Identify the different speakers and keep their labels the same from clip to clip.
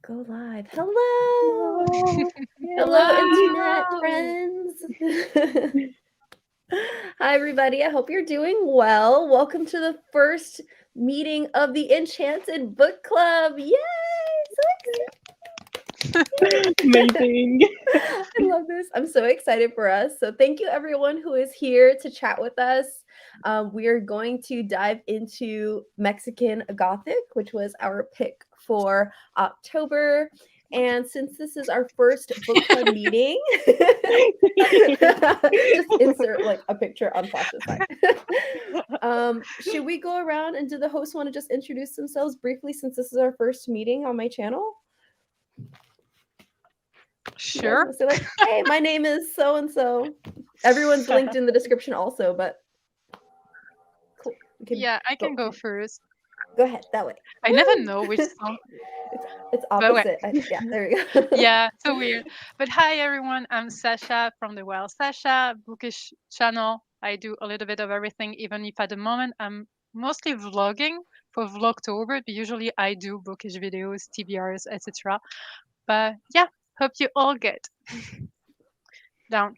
Speaker 1: Go live. Hello.
Speaker 2: Hello.
Speaker 1: Hello, internet friends. Hi, everybody. I hope you're doing well. Welcome to the first meeting of the Enchanted Book Club. Yay! So excited.
Speaker 2: Amazing.
Speaker 1: I love this. I'm so excited for us. So, thank you, everyone who is here to chat with us. We are going to dive into Mexican Gothic, which was our pick for October. And since this is our first book club meeting, just insert like a picture on Flash's side. Should we go around and do the hosts want to just introduce themselves briefly since this is our first meeting on my channel?
Speaker 3: Sure.
Speaker 1: Say like, hey, my name is so and so. Everyone's linked in the description also, but cool.
Speaker 3: Yeah, I can go first.
Speaker 1: Go ahead, that way.
Speaker 3: I never know which song.
Speaker 1: It's opposite. Yeah, there we go.
Speaker 3: Yeah, so weird. But hi everyone, I'm Sasha from the Well Sasha Bookish channel. I do a little bit of everything, even if at the moment I'm mostly vlogging for Vlogtober. But usually I do bookish videos, TBRs, etc. But yeah, hope you all get down.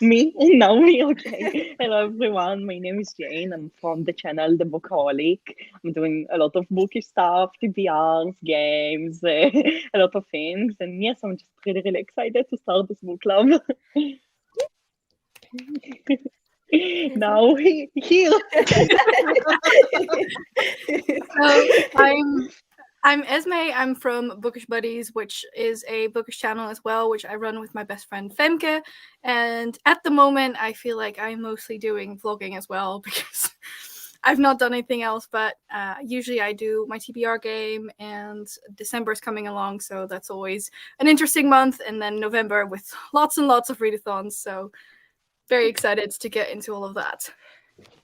Speaker 2: Me? No, me? Okay. Hello, everyone. My name is Jane. I'm from the channel The Bookaholic. I'm doing a lot of bookish stuff, TBRs, games, a lot of things. And yes, I'm just really, really excited to start this book club. Now, here.
Speaker 4: So I'm Esme. I'm from Bookish Buddies, which is a bookish channel as well, which I run with my best friend Femke. And at the moment, I feel like I'm mostly doing vlogging as well because I've not done anything else. But usually I do my TBR game, and December is coming along, so that's always an interesting month. And then November with lots and lots of readathons. So very excited to get into all of that.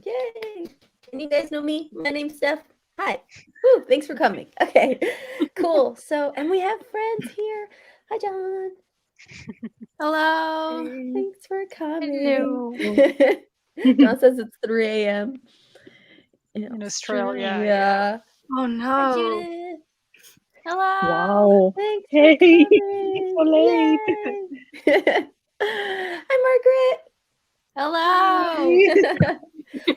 Speaker 1: Yay! And you guys know me. My name's Steph. Hi. Woo, thanks for coming. Okay, cool. So, and we have friends here. Hi, John.
Speaker 4: Hello.
Speaker 1: Thanks for coming.
Speaker 3: Hello.
Speaker 1: John says it's 3 a.m.
Speaker 3: In Australia.
Speaker 1: Yeah.
Speaker 4: Oh
Speaker 1: Hi,
Speaker 4: no.
Speaker 1: Judith.
Speaker 4: Hello.
Speaker 2: Wow.
Speaker 1: Thanks
Speaker 2: Hey,
Speaker 1: for
Speaker 2: it's
Speaker 1: coming.
Speaker 2: so late.
Speaker 1: Yay. Hi,
Speaker 4: Hello.
Speaker 1: Margaret.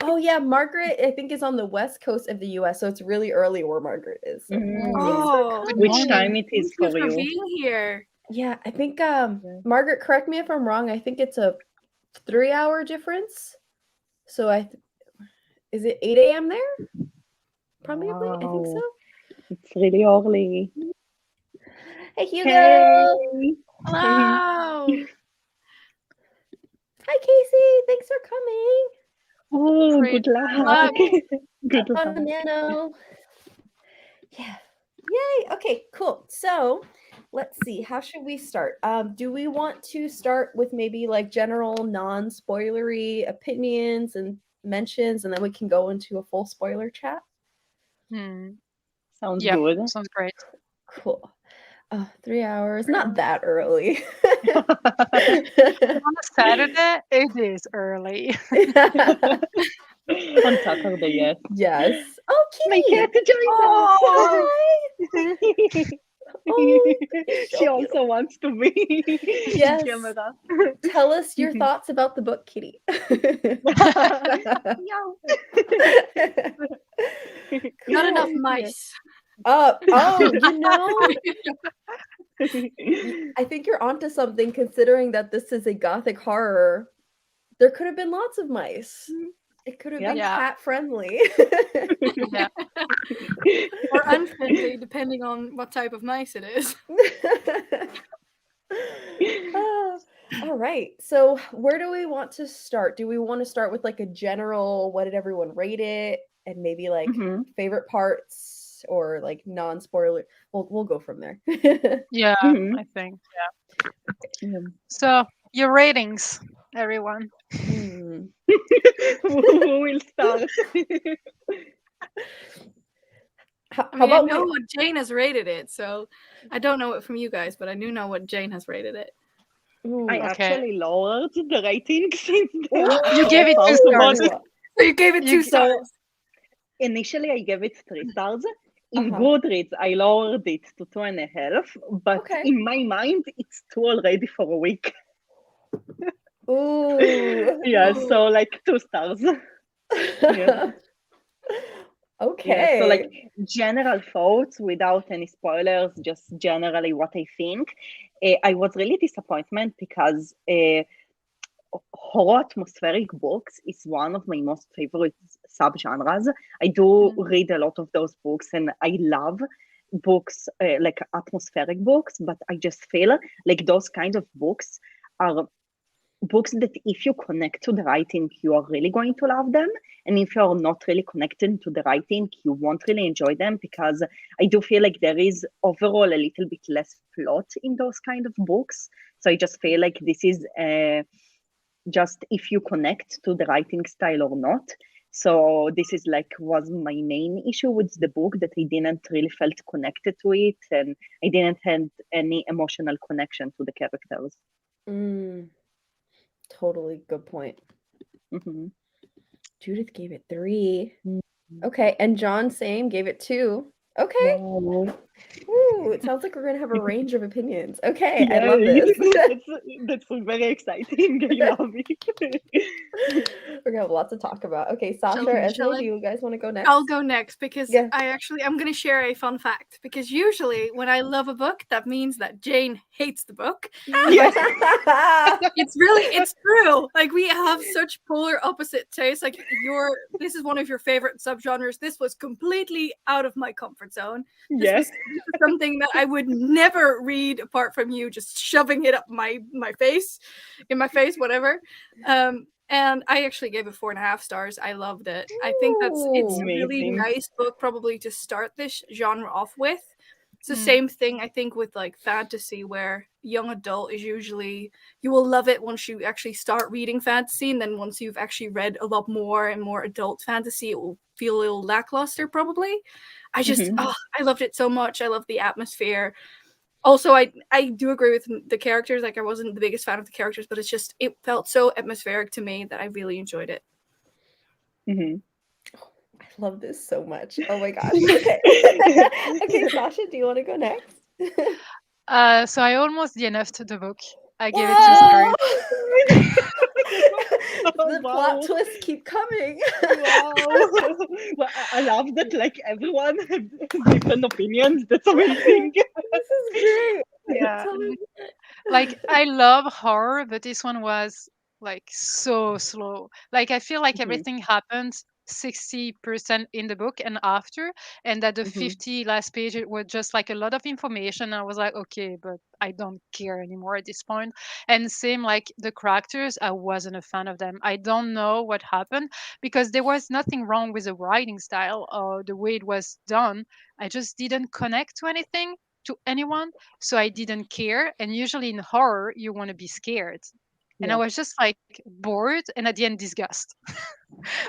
Speaker 1: Oh yeah, Margaret, I think is on the west coast of the U.S., so it's really early where Margaret is. So
Speaker 4: Oh,
Speaker 3: Good
Speaker 2: Which
Speaker 3: morning.
Speaker 2: time it is
Speaker 4: thank
Speaker 2: for
Speaker 4: you for
Speaker 2: you?
Speaker 4: being here.
Speaker 1: yeah, I think Margaret, correct me if I'm wrong. I think it's a 3-hour difference. So is it 8 a.m. there? Probably, I think
Speaker 2: Wow.
Speaker 1: so.
Speaker 2: It's really early.
Speaker 1: Hey Hugo.
Speaker 2: Hey.
Speaker 4: Hello.
Speaker 1: Hi Casey. Thanks for coming.
Speaker 2: Oh,
Speaker 3: Great.
Speaker 2: good luck. Good
Speaker 1: On
Speaker 2: luck.
Speaker 1: the nano. Yeah. Yay. Okay, cool. So let's see. How should we start? Do we want to start with maybe like general non-spoilery opinions and mentions, and then we can go into a full spoiler chat?
Speaker 2: Sounds
Speaker 3: Yeah,
Speaker 2: good.
Speaker 3: sounds great.
Speaker 1: Cool. 3 hours. Not that early.
Speaker 3: On a Saturday, it is early.
Speaker 2: On Saturday, yes.
Speaker 1: Yes. Oh,
Speaker 2: My
Speaker 1: Kitty.
Speaker 2: cat joined
Speaker 1: Oh,
Speaker 2: us.
Speaker 1: Oh,
Speaker 2: She also wants to be
Speaker 1: Yes.
Speaker 2: in camera.
Speaker 1: Tell us your thoughts about the book, Kitty.
Speaker 4: Not enough mice.
Speaker 1: Oh, I think you're onto something considering that this is a gothic horror. There could have been lots of mice. It could have been
Speaker 3: Yeah.
Speaker 1: cat friendly.
Speaker 3: Yeah.
Speaker 4: Or unfriendly, depending on what type of mice it is.
Speaker 1: All right. So where do we want to start? Do we want to start with like a general, what did everyone rate it? And maybe like favorite parts or like non-spoiler. We'll go from there.
Speaker 3: Yeah, I think. Yeah. So your ratings, everyone.
Speaker 2: Who will start?
Speaker 4: I know what Jane has rated it, so I don't know it from you guys, but I do know what Jane has rated it.
Speaker 2: I actually lowered the rating since
Speaker 3: you gave it 2 stars.
Speaker 4: So you gave it 2 stars.
Speaker 2: Initially, I gave it 3 stars. in
Speaker 1: Uh-huh.
Speaker 2: Goodreads, I lowered it to 2.5, but
Speaker 1: Okay.
Speaker 2: in my mind, it's 2 already for a week.
Speaker 1: Ooh.
Speaker 2: Yeah, so like 2 stars. Yeah. Yeah, so like
Speaker 1: Okay.
Speaker 2: general thoughts without any spoilers, just generally what I think. I was really disappointed because horror atmospheric books is one of my most favorite subgenres. I do read a lot of those books and I love books like atmospheric books, but I just feel like those kind of books are books that if you connect to the writing, you are really going to love them. And if you're not really connected to the writing, you won't really enjoy them because I do feel like there is overall a little bit less plot in those kind of books. So I just feel like this is just if you connect to the writing style or not. So this is like was my main issue with the book, that I didn't really felt connected to it and I didn't have any emotional connection to the characters.
Speaker 1: Totally good point.
Speaker 2: Mm-hmm.
Speaker 1: Judith gave it 3.
Speaker 2: Mm-hmm.
Speaker 1: Okay, and John same gave it 2. Okay.
Speaker 2: Wow.
Speaker 1: Ooh, it sounds like we're gonna have a range of opinions. Okay, I
Speaker 2: Yeah,
Speaker 1: love this.
Speaker 2: that's very exciting. I love it.
Speaker 1: We're gonna have lots to talk about. Okay, Sasha or
Speaker 4: shall
Speaker 1: Esme,
Speaker 4: I-
Speaker 1: do you guys want to go next?
Speaker 4: I'll go next because
Speaker 1: Yeah.
Speaker 4: I'm going to share a fun fact, because usually when I love a book, that means that Jane hates the book. It's true. Like, we have such polar opposite tastes. Like, this is one of your favorite subgenres. This was completely out of my comfort zone. This was something that I would never read apart from you just shoving it up my face, whatever. And I actually gave it 4.5 stars. I loved it. I think it's a really
Speaker 2: Amazing.
Speaker 4: nice book probably to start this genre off with. It's the same thing, I think, with like fantasy, where young adult is usually, you will love it once you actually start reading fantasy, and then once you've actually read a lot more and more adult fantasy, it will feel a little lackluster probably. I loved it so much. I love the atmosphere. Also, I do agree with the characters. Like, I wasn't the biggest fan of the characters, but it felt so atmospheric to me that I really enjoyed it.
Speaker 2: Mm-hmm.
Speaker 1: I love this so much. Oh my gosh. Okay. Okay, Sasha, do you want to go next?
Speaker 3: So I almost DNF'd the book. I gave it 2 stars.
Speaker 1: The plot twists keep coming.
Speaker 2: Wow. Well, I love that like everyone had different opinions. That's amazing.
Speaker 1: This is great.
Speaker 3: Yeah. Like, I love horror, but this one was like so slow. Like, I feel like everything happens 60% in the book and after, and that the 50 last page it was just like a lot of information. I was like, okay, but I don't care anymore at this point. And same like the characters, I wasn't a fan of them. I don't know what happened, because there was nothing wrong with the writing style or the way it was done. I just didn't connect to anything, to anyone, so I didn't care. And usually in horror you want to be scared, and I was just like bored and at the end disgust.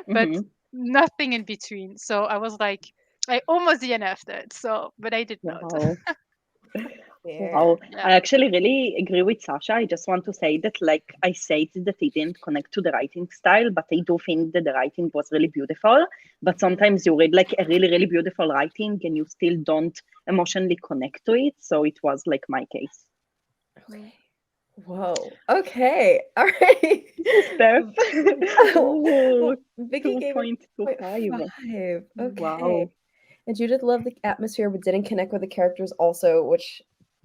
Speaker 3: But nothing in between. So I was like, I almost DNF'd it, so, but I did not.
Speaker 2: Wow.
Speaker 1: Yeah.
Speaker 2: Wow.
Speaker 3: Yeah.
Speaker 2: I actually really agree with Sasha. I just want to say that, like, I said that I didn't connect to the writing style, but I do think that the writing was really beautiful. But sometimes you read like a really, really beautiful writing and you still don't emotionally connect to it. So it was like my case.
Speaker 1: Okay. Whoa. Okay. All right.
Speaker 2: Steph.
Speaker 1: Well, Vicky gave it
Speaker 2: 2.25.
Speaker 1: 0.5. Okay.
Speaker 2: Wow.
Speaker 1: And Judith loved the atmosphere but didn't connect with the characters also, which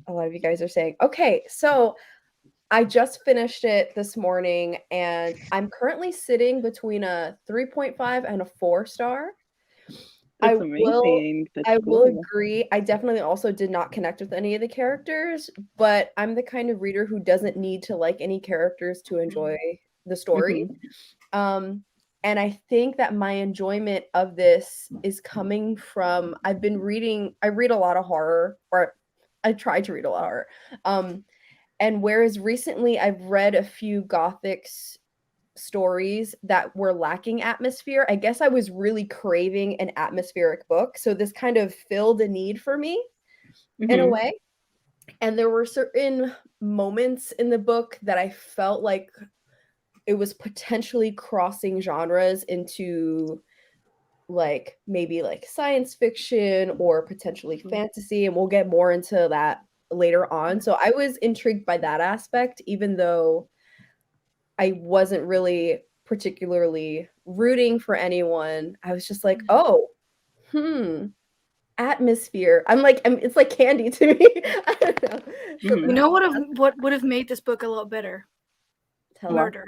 Speaker 1: a lot of you guys are saying. Okay, so I just finished it this morning and I'm currently sitting between a 3.5 and a 4-star.
Speaker 2: That's amazing.
Speaker 1: I
Speaker 2: That's
Speaker 1: will
Speaker 2: cool.
Speaker 1: agree. I definitely also did not connect with any of the characters, but I'm the kind of reader who doesn't need to like any characters to enjoy the story. And I think that my enjoyment of this is coming from I read a lot of horror, or I try to read a lot of horror. And whereas recently I've read a few Gothic stories that were lacking atmosphere, I guess I was really craving an atmospheric book. So this kind of filled a need for me in a way. And there were certain moments in the book that I felt like it was potentially crossing genres into like maybe like science fiction or potentially fantasy, and we'll get more into that later on. So I was intrigued by that aspect, even though I wasn't really particularly rooting for anyone. I was just like, oh, atmosphere. It's like candy to me. I don't know. So
Speaker 4: You know what would have made this book a lot better? Murder.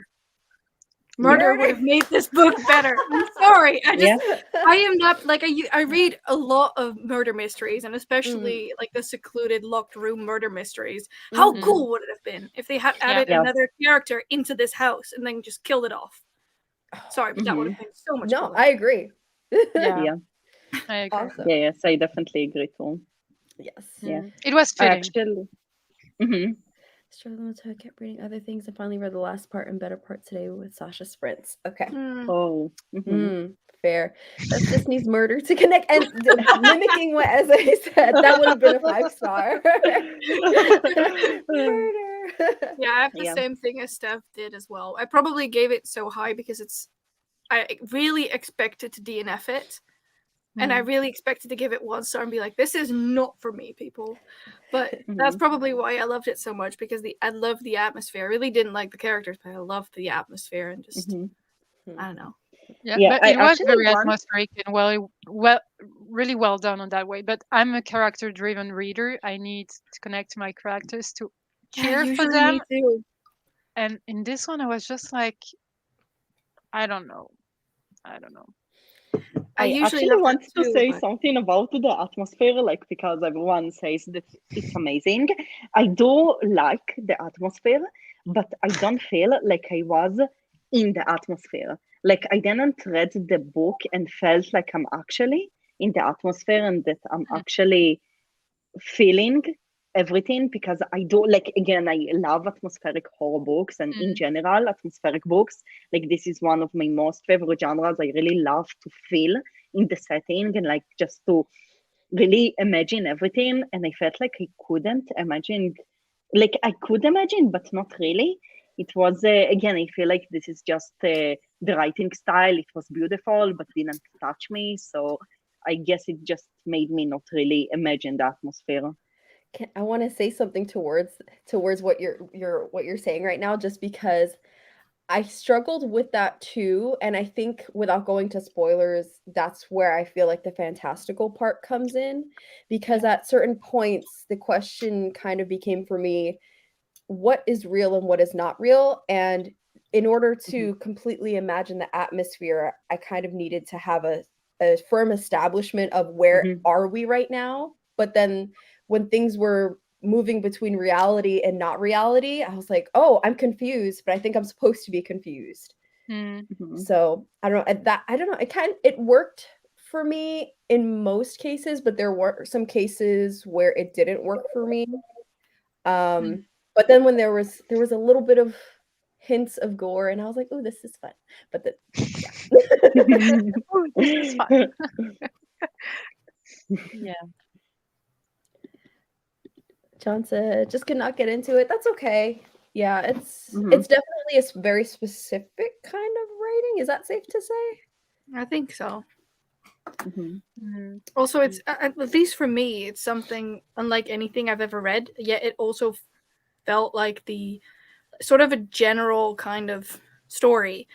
Speaker 4: Murder would have made this book better. I'm sorry. I am not like I read a lot of murder mysteries, and especially like the secluded locked room murder mysteries. How cool would it have been if they had added another character into this house and then just killed it off? Sorry, but that would have been so much cooler.
Speaker 1: I agree.
Speaker 3: Yeah. I agree.
Speaker 1: Awesome.
Speaker 2: Yes, I definitely agree too.
Speaker 1: Yes.
Speaker 2: Yeah.
Speaker 3: It was
Speaker 2: I
Speaker 3: fitting.
Speaker 2: actually
Speaker 1: Struggling until I kept reading other things and finally read the last part and better part today with Sasha Sprints. Okay. Fair. That just needs murder to connect. And mimicking what, as I said, that would have been a 5-star. Murder.
Speaker 4: Yeah, I have the same thing as Steph did as well. I probably gave it so high because I really expected to DNF it. And I really expected to give it 1 star and be like, this is not for me, people. But that's probably why I loved it so much, because I love the atmosphere. I really didn't like the characters, but I loved the atmosphere and just, I don't know.
Speaker 3: Yeah, but it was very atmospheric and really well done on that way. But I'm a character-driven reader. I need to connect to my characters to cheer for them.
Speaker 4: Me too.
Speaker 3: And in this one, I was just like, I don't know.
Speaker 2: I actually want to say something about the atmosphere, like, because everyone says that it's amazing. I do like the atmosphere, but I don't feel like I was in the atmosphere. Like, I didn't read the book and felt like I'm actually in the atmosphere and that I'm actually feeling everything, because I do, like, again, I love atmospheric horror books and in general atmospheric books. Like, this is one of my most favorite genres. I really love to feel in the setting and like just to really imagine everything. And I felt like I couldn't imagine, like I could imagine, but not really. It was again, I feel like this is just the writing style. It was beautiful but didn't touch me, so I guess it just made me not really imagine the atmosphere.
Speaker 1: I want to say something towards what you're saying right now, just because I struggled with that too. And I think, without going to spoilers, that's where I feel like the fantastical part comes in, because at certain points the question kind of became for me, what is real and what is not real? And in order to completely imagine the atmosphere, I kind of needed to have a firm establishment of where are we right now. But then when things were moving between reality and not reality, I was like, oh, I'm confused, but I think I'm supposed to be confused. So I don't know. It worked for me in most cases, but there were some cases where it didn't work for me. But then when there was a little bit of hints of gore, and I was like, oh, this is fun. But
Speaker 3: Ooh, this is fun. Yeah.
Speaker 1: John said, just could not get into it. That's okay. Yeah, it's definitely a very specific kind of writing. Is that safe to say?
Speaker 4: I think so. Also, it's at least for me, it's something unlike anything I've ever read, yet it also felt like the sort of a general kind of story.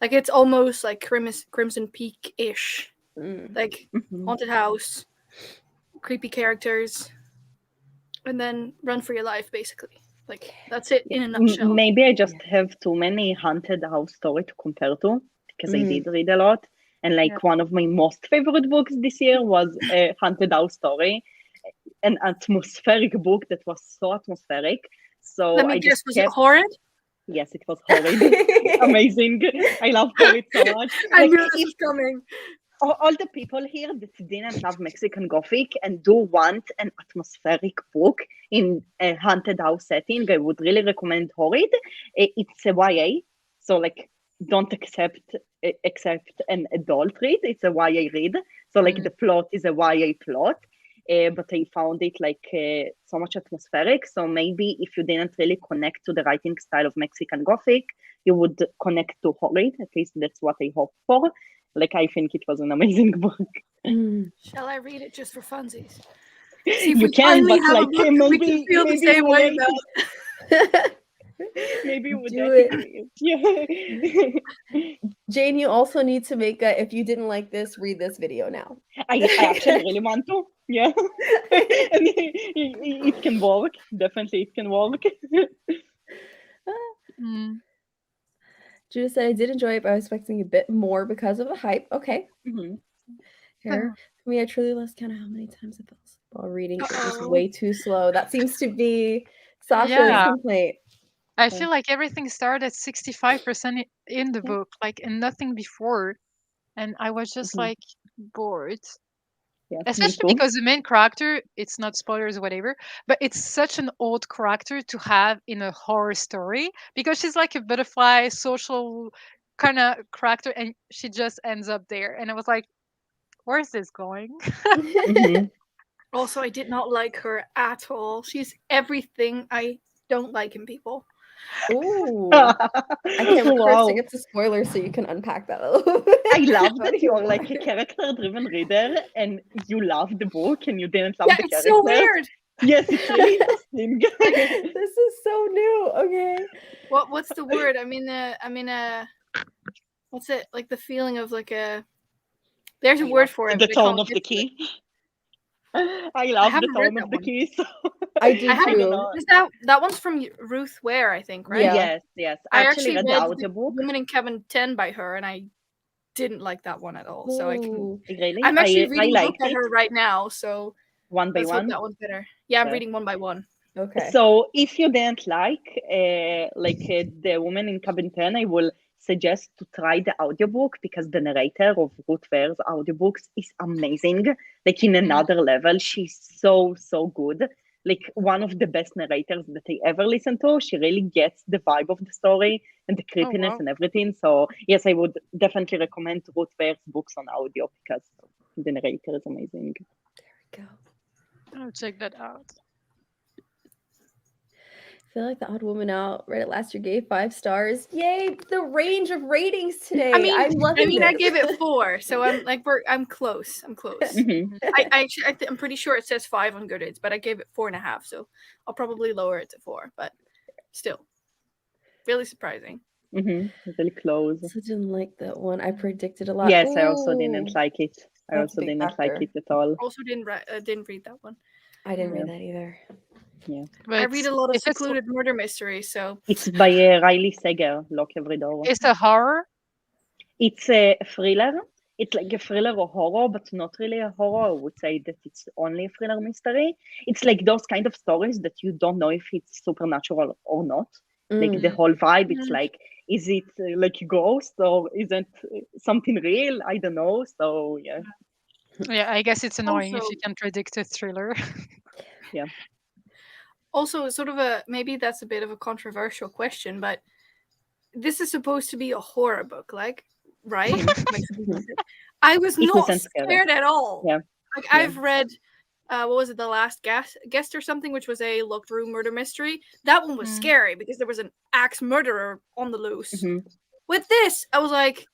Speaker 4: Like, it's almost like Crimson Peak-ish. Like, haunted house, creepy characters, and then run for your life, basically. Like, that's it in a nutshell.
Speaker 2: Maybe I just have too many haunted house stories to compare to, because I did read a lot. And like one of my most favorite books this year was a haunted house story, an atmospheric book that was so atmospheric. So
Speaker 4: let me guess, was it horrid?
Speaker 2: Yes, it was horrid. Amazing. I love horrid so much.
Speaker 4: I knew this was coming.
Speaker 2: All the people here that didn't love Mexican Gothic and do want an atmospheric book in a haunted house setting, I would really recommend Horrid. It's a YA, so like don't accept an adult read. It's a YA read, so like the plot is a YA plot. But I found it like so much atmospheric. So maybe if you didn't really connect to the writing style of Mexican Gothic, you would connect to Horrid. At least that's what I hope for. Like, I think it was an amazing book.
Speaker 1: Mm.
Speaker 4: Shall I read it just for funsies? See if
Speaker 2: You
Speaker 4: we
Speaker 2: can,
Speaker 4: finally
Speaker 2: but
Speaker 4: have
Speaker 2: like
Speaker 4: a book that we can
Speaker 2: maybe
Speaker 4: feel the
Speaker 2: maybe
Speaker 4: same way
Speaker 2: relate
Speaker 4: about.
Speaker 2: maybe you would
Speaker 1: Do it.
Speaker 2: dedicate. Yeah.
Speaker 1: Jane, you also need to make a, if you didn't like this, read this video now.
Speaker 2: I actually really want to. Yeah. And it can work. Definitely it can work.
Speaker 3: Mm.
Speaker 1: Judith said, I did enjoy it, but I was expecting a bit more because of the hype. Okay.
Speaker 2: Mhm.
Speaker 1: Here. For me, I truly lost count of how many times I fell asleep while reading. It was
Speaker 4: Uh-oh.
Speaker 1: way too slow. That seems to be Sasha's
Speaker 3: Yeah.
Speaker 1: complaint.
Speaker 3: I feel like everything started at 65% in the book, like, and nothing before. And I was just
Speaker 2: Mhm.
Speaker 3: like bored.
Speaker 2: Yes, me
Speaker 3: Especially
Speaker 2: too.
Speaker 3: because the main character, it's not spoilers or whatever, but it's such an old character to have in a horror story because she's like a butterfly, social kind of character, and she just ends up there. And I was like, where's this going?
Speaker 2: Mhm.
Speaker 4: Also, I did not like her at all. She's everything I don't like in people.
Speaker 1: Ooh. I can't wait for us to
Speaker 2: Wow.
Speaker 1: get to spoilers so you can unpack that a little bit.
Speaker 2: I love
Speaker 1: What
Speaker 2: that
Speaker 1: do
Speaker 2: you are
Speaker 1: want?
Speaker 2: like a character-driven reader and you love the book and you didn't love
Speaker 4: Yeah,
Speaker 2: the
Speaker 4: it's
Speaker 2: characters.
Speaker 4: so weird.
Speaker 2: Yes, it's really interesting.
Speaker 1: This is so new. Okay.
Speaker 4: What's the word? What's it like? The feeling of like a. There's a word for it.
Speaker 2: The
Speaker 4: But I
Speaker 2: tone
Speaker 4: can't
Speaker 2: of the
Speaker 4: get to it.
Speaker 2: key. I love the
Speaker 4: haven't read
Speaker 2: tone
Speaker 4: that
Speaker 2: of the
Speaker 4: one.
Speaker 2: key. So
Speaker 1: I do
Speaker 4: I haven't.
Speaker 2: don't
Speaker 1: too.
Speaker 2: know.
Speaker 4: Is that one's from Ruth Ware, I think, right?
Speaker 1: Yeah.
Speaker 2: Yes.
Speaker 4: I
Speaker 2: I
Speaker 4: actually
Speaker 2: read the
Speaker 4: read
Speaker 2: audiobook.
Speaker 4: Woman in Cabin 10 by her, and I didn't like that one at all. So I can.
Speaker 1: Ooh.
Speaker 2: Really?
Speaker 4: I'm actually
Speaker 2: I
Speaker 4: reading a book
Speaker 2: liked
Speaker 4: by
Speaker 2: it
Speaker 4: her right now, so
Speaker 2: one by
Speaker 4: let's hope
Speaker 2: one.
Speaker 4: that one's better. Yeah, I'm
Speaker 2: Yeah.
Speaker 4: reading one by one.
Speaker 1: Okay.
Speaker 2: So if you didn't like the Woman in Cabin 10, I will suggest to try the audiobook because the narrator of Ruth Ware's audiobooks is amazing. Like in another level, she's so good. Like one of the best narrators that I ever listened to. She really gets the vibe of the story and the creepiness
Speaker 3: wow.
Speaker 2: and everything. So yes, I would definitely recommend Ruth Ware's books on audio because the narrator is amazing.
Speaker 1: Go.
Speaker 3: I'll check that out.
Speaker 1: I feel like the odd woman out. Reddit last year gave 5 stars. Yay! The range of ratings today.
Speaker 4: I mean,
Speaker 1: I'm loving this.
Speaker 4: I gave it 4, so I'm close. I'm close.
Speaker 2: Mhm.
Speaker 4: I'm pretty sure it says 5 on Goodreads, but I gave it 4.5, so I'll probably lower it to 4. But still, really surprising.
Speaker 2: Really close.
Speaker 1: I didn't like that one. I predicted a lot.
Speaker 2: Yes, I also
Speaker 1: Ooh.
Speaker 2: didn't like it. I
Speaker 1: That's a
Speaker 2: also
Speaker 1: big
Speaker 2: didn't like
Speaker 1: factor.
Speaker 2: it at all.
Speaker 4: Also, didn't read that one.
Speaker 1: I didn't read
Speaker 2: Yeah.
Speaker 1: that either.
Speaker 2: Yeah.
Speaker 3: But
Speaker 4: I read a lot of
Speaker 3: if it's,
Speaker 4: secluded murder mysteries, so
Speaker 2: It's by Riley Sager, Lock Every Door.
Speaker 3: it's a horror.
Speaker 2: It's a thriller. It's like a thriller or horror, but not really a horror. I would say that it's only a thriller mystery. It's like those kind of stories that you don't know if it's supernatural or not. Like the whole vibe, it's like, is it like a ghost or isn't something real? I don't know. So yeah.
Speaker 3: Yeah, I guess it's annoying if
Speaker 4: Also-
Speaker 3: you can predict a thriller.
Speaker 2: Yeah.
Speaker 4: Also, sort of maybe that's a bit of a controversial question, but this is supposed to be a horror book, like, right? I was
Speaker 2: It
Speaker 4: not
Speaker 2: wasn't scary.
Speaker 4: scared at all.
Speaker 2: Yeah.
Speaker 4: Like
Speaker 2: Yeah.
Speaker 4: I've read, what was it, The Last Guest or something, which was a locked room murder mystery. That one was scary because there was an axe murderer on the loose. With this, I was like,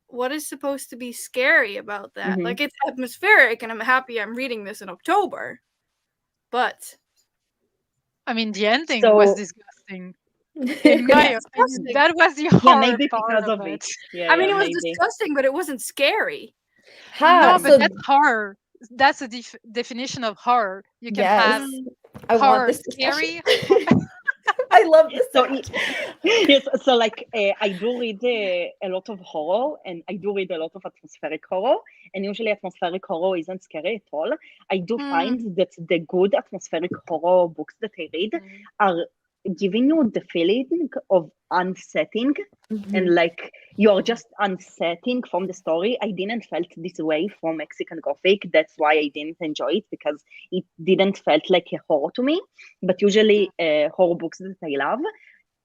Speaker 4: what is supposed to be scary about that? Like, it's atmospheric, and I'm happy I'm reading this in October. But
Speaker 3: I mean, the ending
Speaker 2: So-
Speaker 3: was disgusting. In my opinion,
Speaker 4: disgusting.
Speaker 3: that was the
Speaker 2: Yeah,
Speaker 3: horror
Speaker 2: maybe
Speaker 3: part
Speaker 2: because
Speaker 3: of
Speaker 2: of
Speaker 3: it.
Speaker 2: it. Yeah,
Speaker 4: I mean,
Speaker 2: yeah,
Speaker 4: it was
Speaker 2: maybe.
Speaker 4: disgusting, but it wasn't scary.
Speaker 3: No, but
Speaker 1: so
Speaker 3: that's horror. That's a definition of horror. You can
Speaker 1: yes,
Speaker 3: have
Speaker 1: I want
Speaker 3: horror
Speaker 1: this
Speaker 3: scary.
Speaker 1: I love this.
Speaker 2: So yes, so like I do read a lot of horror, and I do read a lot of atmospheric horror, and usually atmospheric horror isn't scary at all. I do find that the good atmospheric horror books that I read are giving you the feeling of unsetting, and like you're just unsetting from the story. I didn't felt this way from Mexican Gothic. That's why I didn't enjoy it, because it didn't felt like a horror to me. But usually horror books that I love,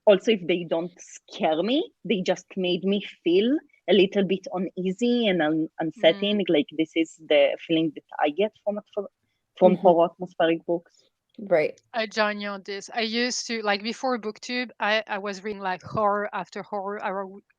Speaker 2: also if they don't scare me, they just made me feel a little bit uneasy and unsetting. Like this is the feeling that I get from horror atmospheric books.
Speaker 1: Right.
Speaker 3: I join you on this. I used to, like, before BookTube, I was reading like horror after horror.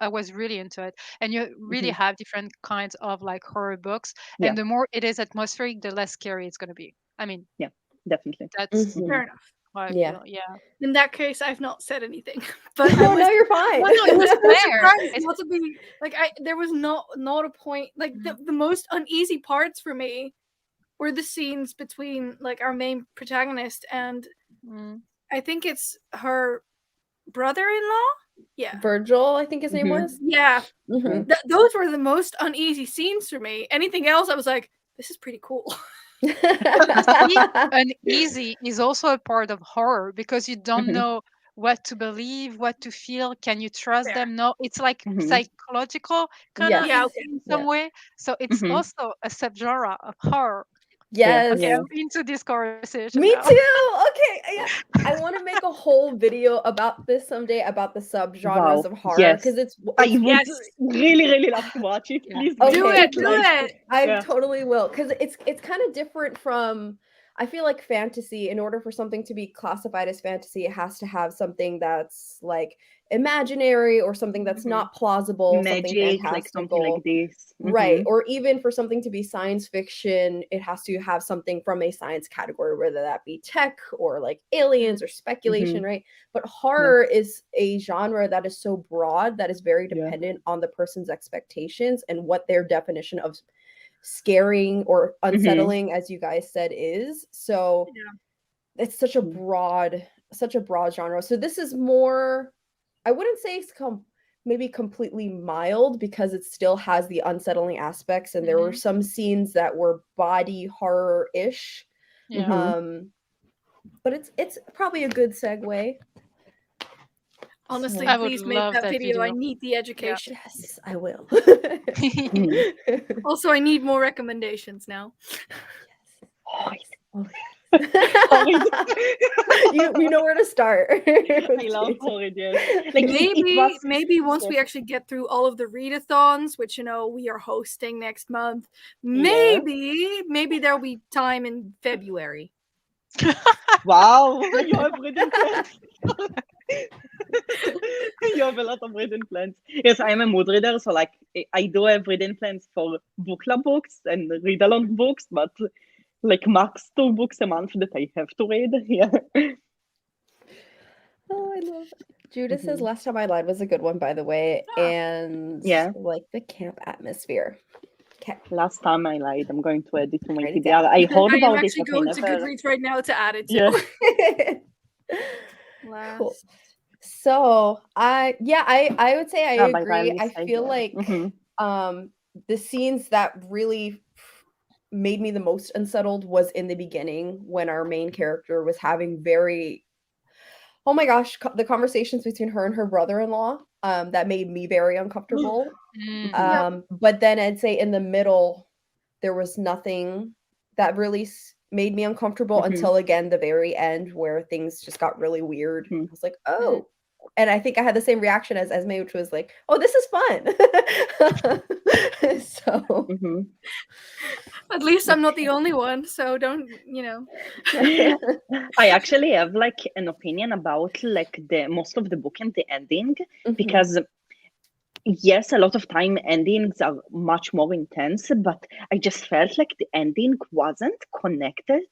Speaker 3: I was really into it. And you really
Speaker 2: Mhm.
Speaker 3: have different kinds of like horror books.
Speaker 2: Yeah,
Speaker 3: And the more it is atmospheric, the less scary it's going to be. I mean,
Speaker 2: yeah, definitely.
Speaker 3: that's
Speaker 1: Mhm.
Speaker 4: Fair enough.
Speaker 3: how I
Speaker 1: Yeah.
Speaker 3: feel. Yeah.
Speaker 4: In that case, I've not said anything, but I
Speaker 1: Oh
Speaker 4: was
Speaker 1: no, you're fine.
Speaker 3: No, no,
Speaker 4: I was
Speaker 3: it's
Speaker 4: so
Speaker 3: fair.
Speaker 4: surprised
Speaker 3: It's
Speaker 4: not to be like there was not a point like the most uneasy parts for me were the scenes between like our main protagonist and
Speaker 3: mm,
Speaker 4: I think it's her brother-in-law. Yeah.
Speaker 1: Virgil, I think his name
Speaker 2: Mhm.
Speaker 1: was.
Speaker 4: Yeah.
Speaker 1: Mhm.
Speaker 4: Those were the most uneasy scenes for me. Anything else I was like, this is pretty cool.
Speaker 3: see, uneasy is also a part of horror because you don't
Speaker 2: Mhm.
Speaker 3: know what to believe, what to feel. Can you trust
Speaker 4: Fair.
Speaker 3: them? No, it's like
Speaker 2: Mhm.
Speaker 3: psychological kind of
Speaker 1: Yes.
Speaker 4: Yeah, okay.
Speaker 3: in some
Speaker 1: Yeah.
Speaker 3: way. So it's
Speaker 2: Mhm.
Speaker 3: also a subgenre of horror.
Speaker 1: Yes.
Speaker 3: Okay,
Speaker 2: Yeah.
Speaker 3: I'm into this conversation
Speaker 1: Me
Speaker 3: now.
Speaker 1: too. Okay. Yeah. I want to make a whole video about this someday about the subgenres
Speaker 2: Wow.
Speaker 1: of horror
Speaker 2: Yes.
Speaker 1: because it's
Speaker 2: I would
Speaker 4: Yes.
Speaker 2: really, really love to watch it.
Speaker 3: Yeah.
Speaker 2: Please
Speaker 1: Okay.
Speaker 2: make
Speaker 4: Do
Speaker 2: it.
Speaker 4: it. Do
Speaker 2: Like,
Speaker 4: it.
Speaker 1: I
Speaker 2: yeah.
Speaker 1: totally will because it's kind of different from I feel like fantasy. In order for something to be classified as fantasy, it has to have something that's like imaginary or something that's
Speaker 2: Mhm.
Speaker 1: not plausible, something
Speaker 2: Magic, like something like
Speaker 1: fantastical.
Speaker 2: this.
Speaker 1: Right.
Speaker 2: Mhm.
Speaker 1: Or even for something to be science fiction, it has to have something from a science category, whether that be tech or like aliens or speculation,
Speaker 2: Mhm.
Speaker 1: right? But
Speaker 2: Yeah.
Speaker 1: horror is a genre that is so broad that is very
Speaker 2: Yeah.
Speaker 1: dependent on the person's expectations and what their definition of scaring or
Speaker 2: Mhm.
Speaker 1: unsettling, as you guys said, is. So
Speaker 4: Yeah.
Speaker 1: it's such a
Speaker 2: Mm.
Speaker 1: broad genre. So this is more, I wouldn't say it's maybe completely mild because it still has the unsettling aspects and there were
Speaker 3: Mhm.
Speaker 1: some scenes that were body horror-ish.
Speaker 3: Yeah.
Speaker 2: Mhm.
Speaker 1: But it's probably a good segue.
Speaker 4: Honestly,
Speaker 3: I would
Speaker 4: please make
Speaker 3: love
Speaker 4: that
Speaker 3: that
Speaker 4: video. I
Speaker 3: video.
Speaker 4: need the education.
Speaker 1: Yes, I will.
Speaker 2: Mhm.
Speaker 4: Also, I need more recommendations now.
Speaker 1: Yes.
Speaker 2: Horrid.
Speaker 1: You know where to start.
Speaker 2: I love horrid. Yes. Like it was.
Speaker 4: Maybe once we
Speaker 2: Yes.
Speaker 4: actually get through all of the readathons, which we are hosting next month,
Speaker 2: Yeah.
Speaker 4: maybe there'll be time in February.
Speaker 2: Wow. You have reading plans. You have a lot of reading plans. Yes, I'm a mood reader, so like I do have reading plans for book club books and read along books, but like max 2 books a month that I have to read. Yeah.
Speaker 1: Oh, I love it. Judith says
Speaker 2: Mhm.
Speaker 1: Last Time I Lied was a good one, by the way, and
Speaker 2: Yeah.
Speaker 1: like the camp atmosphere. Okay,
Speaker 2: Last time I lied, I'm going to add it to my
Speaker 1: write it
Speaker 2: TBR.
Speaker 1: down.
Speaker 2: I heard
Speaker 4: I am
Speaker 2: about it,
Speaker 4: actually
Speaker 2: but I
Speaker 4: going to
Speaker 2: never.
Speaker 4: Goodreads right now to add it to.
Speaker 2: Yeah.
Speaker 1: Cool.
Speaker 4: Last.
Speaker 1: So I would say I
Speaker 2: By
Speaker 1: agree.
Speaker 2: Riley
Speaker 1: I feel
Speaker 2: Sager.
Speaker 1: like
Speaker 2: Mhm.
Speaker 1: the scenes that really made me the most unsettled was in the beginning when our main character was having very, oh my gosh, the conversations between her and her brother-in-law that made me very uncomfortable.
Speaker 3: Mm.
Speaker 2: Mhm.
Speaker 1: But then I'd say in the middle there was nothing that really made me uncomfortable
Speaker 2: Mhm.
Speaker 1: until again the very end where things just got really weird. I
Speaker 2: Mhm.
Speaker 1: was like, oh. And I think I had the same reaction as Esme, which was like, oh, this is fun. So
Speaker 2: Mhm.
Speaker 4: At least I'm not the only one, so don't.
Speaker 2: I actually have like an opinion about like the most of the book and the ending
Speaker 1: Mhm.
Speaker 2: because yes, a lot of time endings are much more intense, but I just felt like the ending wasn't connected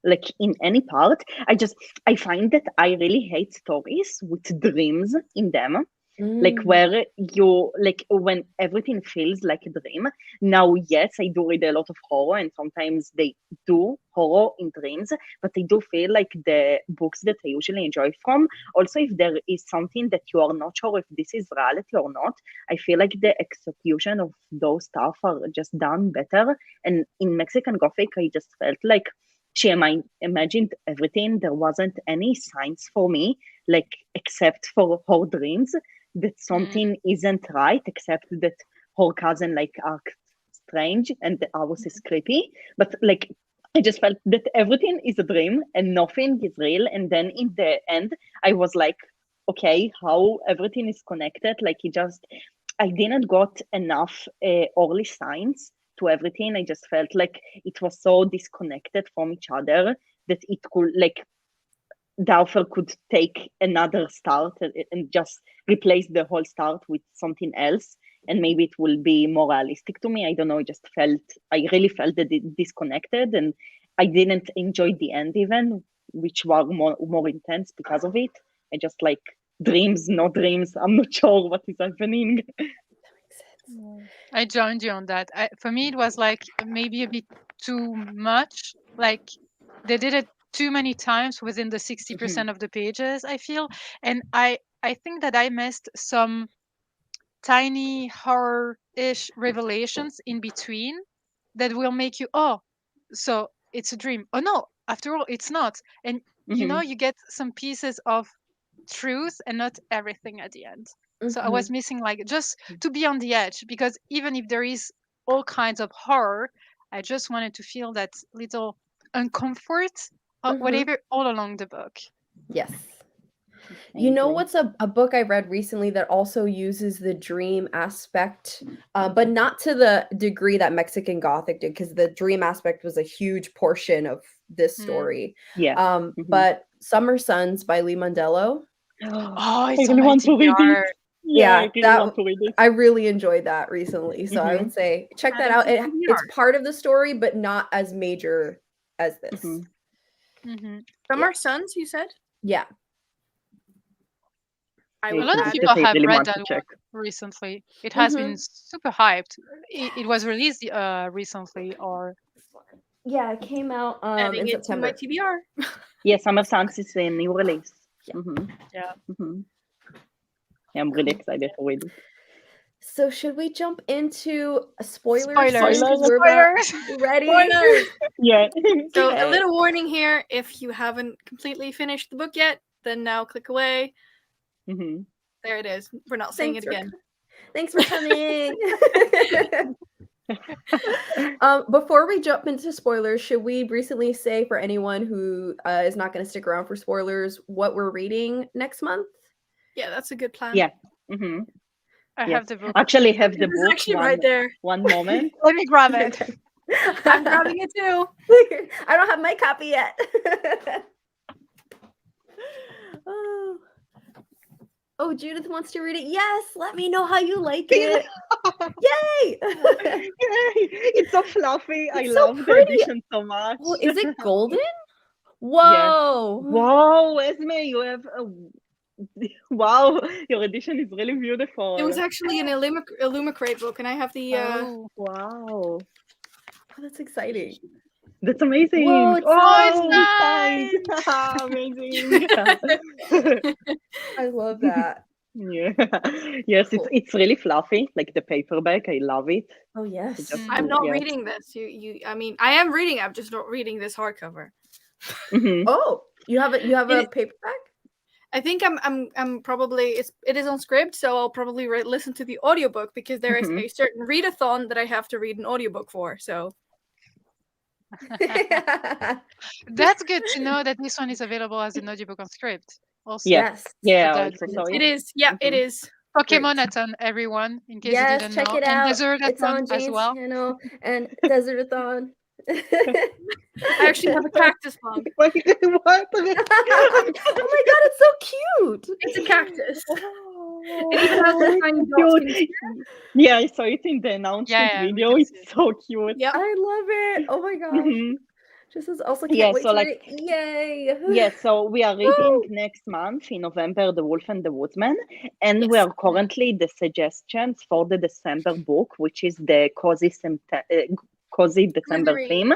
Speaker 2: like in any part. I find that I really hate stories with dreams in them. Like
Speaker 1: Mm.
Speaker 2: where you like when everything feels like a dream. Now, yes, I do read a lot of horror, and sometimes they do horror in dreams, but I do feel like the books that I usually enjoy from, also if there is something that you are not sure if this is reality or not, I feel like the execution of those stuff are just done better. And in Mexican Gothic, I just felt like imagined everything. There wasn't any signs for me, like except for her dreams that something isn't right, except that her cousin like acts strange and the house is creepy. But like I just felt that everything is a dream and nothing is real. And then in the end, I was like, okay, how everything is connected. Like I didn't got enough early signs to everything. I just felt like it was so disconnected from each other that it could, like, the author could take another start and just replace the whole start with something else, and maybe it will be more realistic to me. I don't know. I really felt that it disconnected, and I didn't enjoy the end even, which were more intense because of it. I just like dreams, no dreams. I'm not sure what is happening.
Speaker 3: I joined you on that. For me, it was like maybe a bit too much. Like they did it too many times within the 60% of the pages, I feel. And I think that I missed some tiny horror-ish revelations in between that will make you, oh, so it's a dream. Oh no, after all, it's not. And you get some pieces of truth and not everything at the end. So I was missing like just to be on the edge, because even if there is all kinds of horror, I just wanted to feel that little uncomfort or whatever all along the book.
Speaker 1: Yes. You know what's a book I read recently that also uses the dream aspect, but not to the degree that Mexican Gothic did, because the dream aspect was a huge portion of this story.
Speaker 2: Yeah.
Speaker 1: But Summer Suns by Lee Mondello.
Speaker 3: Oh, it's
Speaker 2: I really want to read
Speaker 3: TBR.
Speaker 2: it. Yeah, I really want to read it.
Speaker 1: I really enjoyed that recently. So I would say check that out. It's part of the story, but not as major as this.
Speaker 4: Summer Suns, you said?
Speaker 1: Yeah.
Speaker 3: A lot of people have read that one recently. It has been super hyped. It was released recently, or
Speaker 1: yeah, it came out in September.
Speaker 4: To my TBR.
Speaker 2: Yeah, Summer Suns is a new release.
Speaker 3: Yeah.
Speaker 2: Yeah, I'm really excited to read it.
Speaker 1: So should we jump into spoilers?
Speaker 3: Spoilers.
Speaker 1: Ready?
Speaker 4: Spoilers.
Speaker 2: Yeah.
Speaker 4: So a little warning here: if you haven't completely finished the book yet, then now click away. There it is. We're not saying it again.
Speaker 1: Thanks for coming. Before we jump into spoilers, should we recently say for anyone who is not going to stick around for spoilers what we're reading next month?
Speaker 4: Yeah, that's a good plan.
Speaker 2: Yeah.
Speaker 3: I have the book.
Speaker 2: Actually, have the book.
Speaker 4: Actually, right there.
Speaker 2: One moment.
Speaker 3: Let me grab it.
Speaker 4: I'm grabbing it too.
Speaker 1: I don't have my copy yet. Oh, Judith wants to read it. Yes, let me know how you like it. Yay!
Speaker 2: Yay! It's so fluffy. I love the edition so much.
Speaker 1: Well, is it golden? Whoa!
Speaker 2: Yes. Wow, Esme, you have a... Wow, your edition is really beautiful.
Speaker 4: It was actually an Illumicrate book, and I have the...
Speaker 2: Wow.
Speaker 1: Oh, that's exciting.
Speaker 2: That's amazing.
Speaker 1: Whoa, it's
Speaker 3: nice.
Speaker 2: Amazing.
Speaker 1: I love that.
Speaker 2: Yeah. Yes, cool. It's really fluffy, like the paperback. I love it.
Speaker 1: Oh yes.
Speaker 4: I'm not reading this. I mean, I am reading. I'm just not reading this hardcover.
Speaker 1: Oh, you have a paperback?
Speaker 4: I think I'm probably it is on Scribd, so I'll probably listen to the audiobook, because there is a certain readathon that I have to read an audiobook for. So
Speaker 3: that's good to know that this one is available as an audiobook on Scribd. Also,
Speaker 1: yes,
Speaker 2: yeah,
Speaker 4: it is. Yeah, it is.
Speaker 3: Pokemon-athon, everyone, in case you didn't
Speaker 1: check
Speaker 3: know.
Speaker 1: it out.
Speaker 3: And Desert-athon as well.
Speaker 1: Channel and Desert-athon.
Speaker 4: I actually have a cactus mug.
Speaker 2: What?
Speaker 1: Oh my god, it's so cute.
Speaker 4: It's a cactus. It even has a tiny dot.
Speaker 2: Yeah, I saw it in the announcement video. It's so cute.
Speaker 1: Yeah, I love it. Oh my gosh. Just as also can't wait to read it. Yay!
Speaker 2: Yeah, so we are reading next month in November The Wolf and the Woodsman, and we are currently the suggestions for the December book, which is the cozy December theme.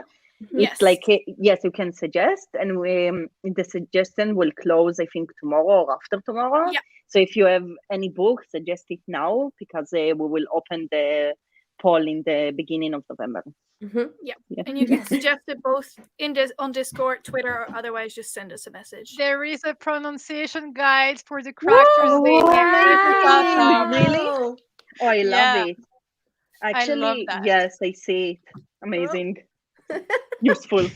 Speaker 2: It's like, yes, you can suggest, and the suggestion will close, I think, tomorrow or after tomorrow.
Speaker 4: Yeah.
Speaker 2: So if you have any book, suggest it now, because we will open the poll in the beginning of November.
Speaker 4: Yeah, and you can suggest it both on Discord, Twitter, or otherwise just send us a message.
Speaker 3: There is a pronunciation guide for the characters.
Speaker 2: Really? Oh, I love it. Actually,
Speaker 3: I love that.
Speaker 2: Yes, I see it. Amazing. Useful.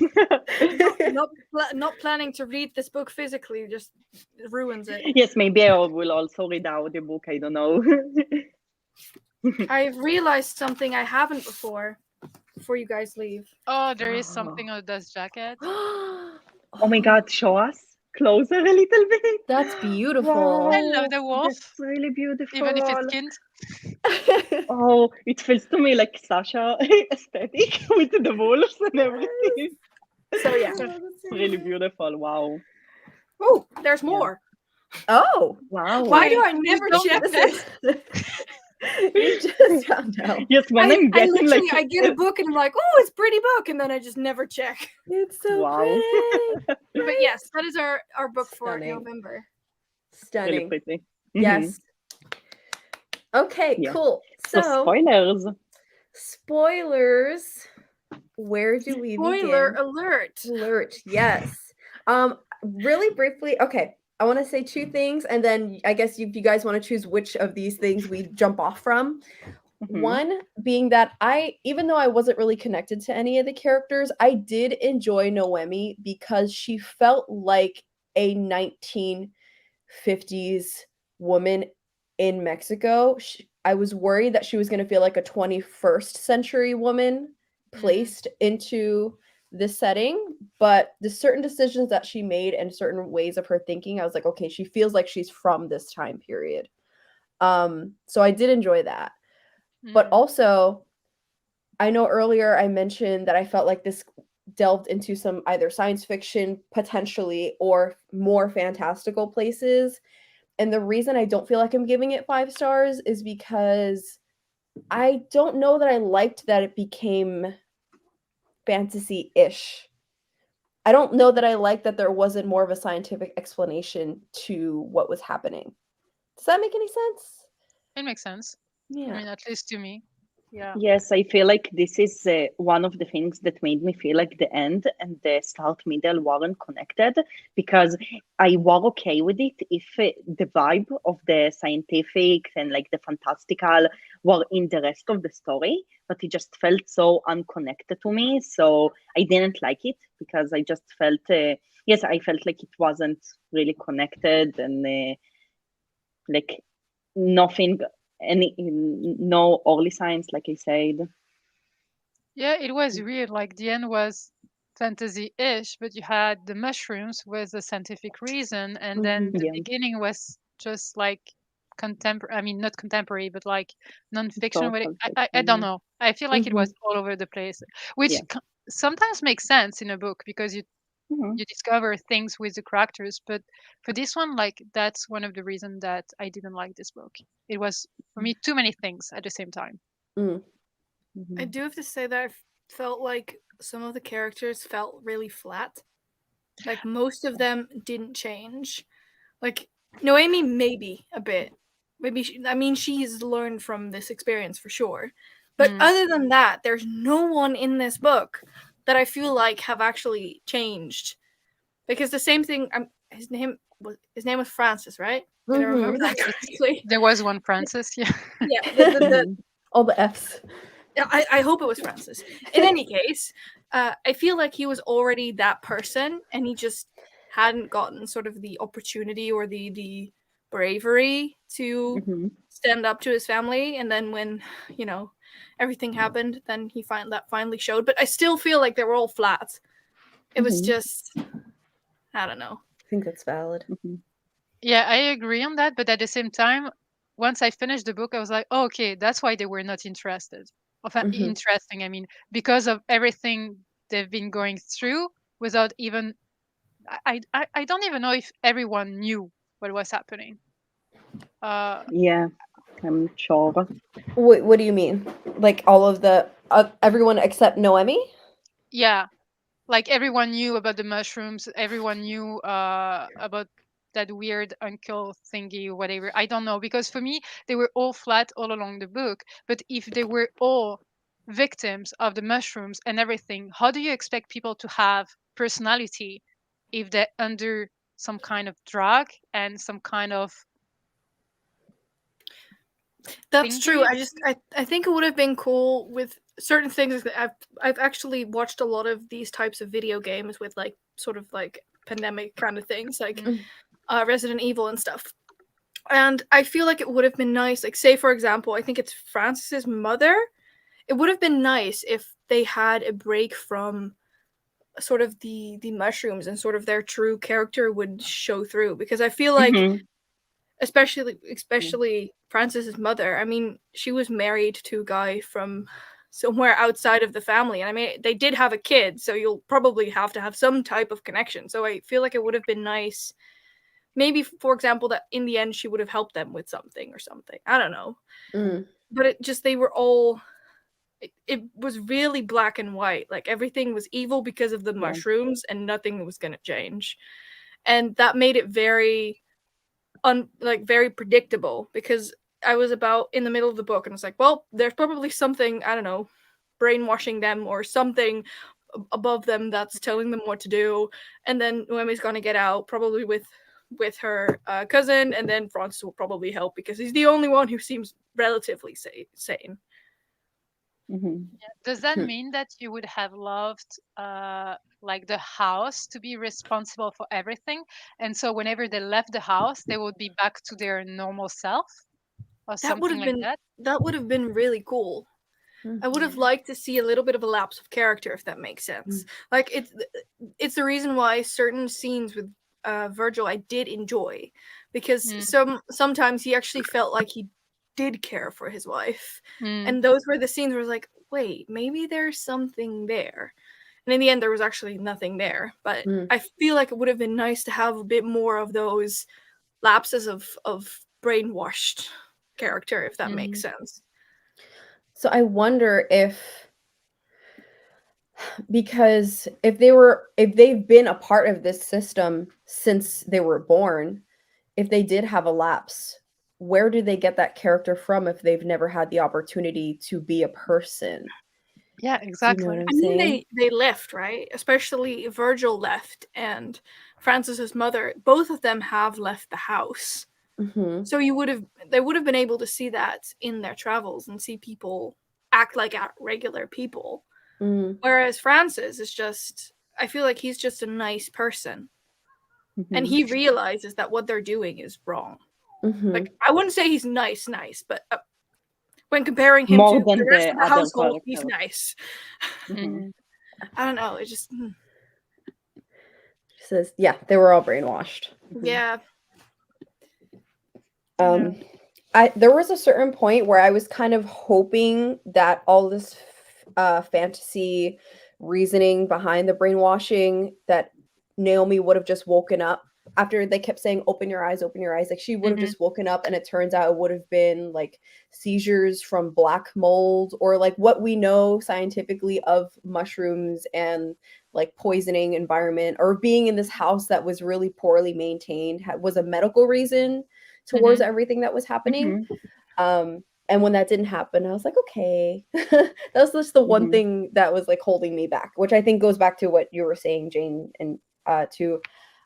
Speaker 4: Not planning to read this book physically just ruins it.
Speaker 2: Yes, maybe I will also read the audiobook. I don't know.
Speaker 4: I've realized something I haven't before you guys leave.
Speaker 3: Oh, there is something on this jacket.
Speaker 2: Oh my God, show us closer a little bit.
Speaker 1: That's beautiful.
Speaker 3: I
Speaker 2: Wow,
Speaker 3: love the wolf,
Speaker 2: that's really
Speaker 3: even if it's
Speaker 2: beautiful.
Speaker 3: skinned.
Speaker 2: Oh, it feels to me like Sasha aesthetic with the wolves and everything.
Speaker 4: So yeah.
Speaker 1: Oh,
Speaker 2: That's
Speaker 1: that's so
Speaker 2: really
Speaker 1: good.
Speaker 2: beautiful. Wow.
Speaker 4: Oh, there's
Speaker 2: Yeah.
Speaker 4: more.
Speaker 1: Oh,
Speaker 2: Wow.
Speaker 4: Why do
Speaker 3: Okay,
Speaker 4: I
Speaker 3: you
Speaker 4: never
Speaker 3: don't
Speaker 4: check
Speaker 3: look
Speaker 1: this
Speaker 4: this?
Speaker 1: is you just found out.
Speaker 2: Yes, when I'm
Speaker 4: I
Speaker 2: getting
Speaker 4: literally
Speaker 2: like
Speaker 4: I get a book and I'm like, oh, it's a pretty book, and then I just never check.
Speaker 1: It's so
Speaker 2: wow.
Speaker 1: pretty.
Speaker 4: But yes, that is our book for
Speaker 1: Stunning.
Speaker 4: November.
Speaker 2: Really
Speaker 1: Stunning.
Speaker 2: pretty.
Speaker 1: Yes. Okay,
Speaker 2: Yeah.
Speaker 1: cool.
Speaker 2: So
Speaker 1: So,
Speaker 2: spoilers.
Speaker 1: spoilers. Where do we
Speaker 4: Spoiler
Speaker 1: begin?
Speaker 4: alert.
Speaker 1: Alert. Yes. Really briefly, okay. I want to say two things, and then I guess if you guys want to choose which of these things we jump off from.
Speaker 2: Mhm.
Speaker 1: One being that even though I wasn't really connected to any of the characters, I did enjoy Noemi because she felt like a 1950s woman in Mexico. I was worried that she was going to feel like a 21st century woman placed into this setting, but the certain decisions that she made and certain ways of her thinking, I was like, okay, she feels like she's from this time period. So I did enjoy that. But also, I know earlier I mentioned that I felt like this delved into some either science fiction potentially or more fantastical places. And the reason I don't feel like I'm giving it 5 stars is because I don't know that I liked that it became fantasy-ish. I don't know that I liked that there wasn't more of a scientific explanation to what was happening. Does that make any sense?
Speaker 3: It makes sense. I
Speaker 1: Yeah.
Speaker 3: mean, at least to me. Yeah.
Speaker 2: Yes, I feel like this is one of the things that made me feel like the end and the start middle weren't connected, because I were okay with it if the vibe of the scientific and like the fantastical were in the rest of the story, but it just felt so unconnected to me. So I didn't like it because I just felt, yes, I felt like it wasn't really connected and like nothing, no early signs, like I said.
Speaker 3: Yeah, it was weird. Like the end was fantasy-ish, but you had the mushrooms with a scientific reason, and then the
Speaker 2: Yeah,
Speaker 3: beginning was just like contemporary. I mean, not contemporary, but like non-fiction.
Speaker 2: historical
Speaker 3: I don't
Speaker 2: fiction.
Speaker 3: know. I feel like it was all over the place, which
Speaker 2: Yeah.
Speaker 3: sometimes makes sense in a book because
Speaker 2: Mhm.
Speaker 3: you discover things with the characters. But for this one, like that's one of the reasons that I didn't like this book. It was for me too many things at the same time.
Speaker 1: Mm.
Speaker 4: I
Speaker 2: Mhm.
Speaker 4: do have to say that I felt like some of the characters felt really flat. Like most of them didn't change. Like Noemi, maybe a bit. Maybe I mean she's learned from this experience for sure. But
Speaker 3: Mm.
Speaker 4: other than that, there's no one in this book that I feel like have actually changed. Because the same thing. His name was Francis, right? Did I remember that correctly?
Speaker 3: There was one Francis, yeah.
Speaker 4: Yeah.
Speaker 2: Mhm.
Speaker 1: All the F's.
Speaker 4: I hope it was Francis. In any case, I feel like he was already that person, and he just hadn't gotten sort of the opportunity or the bravery to
Speaker 2: Mhm.
Speaker 4: stand up to his family. And then when everything happened, then that finally showed. But I still feel like they were all flat. It was
Speaker 2: Mhm.
Speaker 4: just I don't know.
Speaker 1: I think that's valid.
Speaker 2: Mhm.
Speaker 3: Yeah, I agree on that, but at the same time, once I finished the book, I was like, oh, okay, that's why they were not interested.
Speaker 1: Mhm.
Speaker 3: Interesting, I mean, because of everything they've been going through without even I don't even know if everyone knew what was happening.
Speaker 2: Yeah, I'm sure.
Speaker 1: What do you mean? Like all of the everyone except Noemi?
Speaker 3: Yeah, like everyone knew about the mushrooms, everyone knew about that weird uncle thingy or whatever. I don't know, because for me they were all flat all along the book, but if they were all victims of the mushrooms and everything, how do you expect people to have personality if they're under some kind of drug and some kind of
Speaker 4: That's true.
Speaker 3: thingy?
Speaker 4: I think it would have been cool with certain things. I've actually watched a lot of these types of video games with like sort of like pandemic kind of things, like
Speaker 3: Mm.
Speaker 4: Resident Evil and stuff. And I feel like it would have been nice, like say for example, I think it's Francis's mother. It would have been nice if they had a break from sort of the mushrooms and sort of their true character would show through, because I feel like especially Francis's mother, I mean, she was married to a guy from somewhere outside of the family, and I mean, they did have a kid, so you'll probably have to have some type of connection. So I feel like it would have been nice, maybe, for example, that in the end she would have helped them with something or something. I don't know. But it just, they were all, it was really black and white. Like, everything was evil because of the mushrooms, and nothing was going to change. And that made it very very predictable, because I was about in the middle of the book and it's like, well, there's probably something, I don't know, brainwashing them or something above them that's telling them what to do. And then Noemi's gonna get out, probably with her cousin, and then Francis will probably help because he's the only one who seems relatively sane.
Speaker 3: Does that mean that you would have loved like the house to be responsible for everything, and so whenever they left the house they would be back to their normal self or something like that?
Speaker 4: That would have been really cool. I would have liked to see a little bit of a lapse of character, if that makes sense. Like, it's the reason why certain scenes with Virgil I did enjoy, because sometimes he actually felt like he did care for his wife, and those were the scenes where I was like, wait, maybe there's something there. And in the end there was actually nothing there, but I feel like it would have been nice to have a bit more of those lapses of brainwashed character, if that makes sense.
Speaker 1: So I wonder if, because if they've been a part of this system since they were born, if they did have a lapse, where do they get that character from if they've never had the opportunity to be a person?
Speaker 3: Yeah, exactly.
Speaker 1: Do you know what
Speaker 4: I mean, they left, right? Especially Virgil left, and Francis's mother, both of them have left the house. So they would have been able to see that in their travels and see people act like regular people. Whereas Francis is just, I feel like he's just a nice person. And he realizes that what they're doing is wrong. Like, I wouldn't say he's nice, but when comparing him to the rest of the household, he's nice. I don't know. It just
Speaker 1: says, yeah, they were all brainwashed.
Speaker 4: Yeah.
Speaker 1: There was a certain point where I was kind of hoping that all this fantasy reasoning behind the brainwashing, that Naomi would have just woken up after they kept saying, open your eyes, like she would have just woken up, and it turns out it would have been like seizures from black mold, or like what we know scientifically of mushrooms and like poisoning environment, or being in this house that was really poorly maintained was a medical reason towards everything that was happening. And when that didn't happen, I was like, okay. That was just the one thing that was like holding me back, which I think goes back to what you were saying, Jane, and too,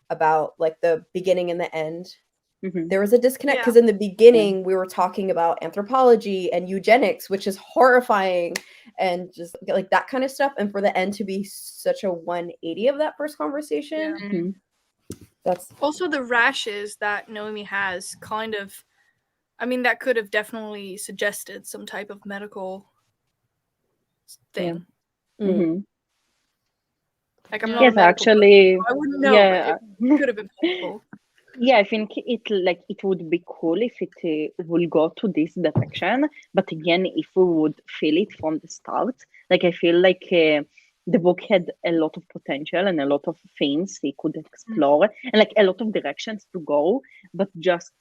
Speaker 1: about like the beginning and the end. There was a disconnect, because in the beginning we were talking about anthropology and eugenics, which is horrifying, and just like that kind of stuff, and for the end to be such a 180 of that first conversation. That's
Speaker 4: also the rashes that Naomi has, kind of, I mean, that could have definitely suggested some type of medical thing. Like, I'm not a medical person, so I wouldn't know, but it could have been possible.
Speaker 2: Yeah, I think it would be cool if it will go to this direction. But again, if we would feel it from the start, like I feel like the book had a lot of potential and a lot of things they could explore, and like a lot of directions to go. But just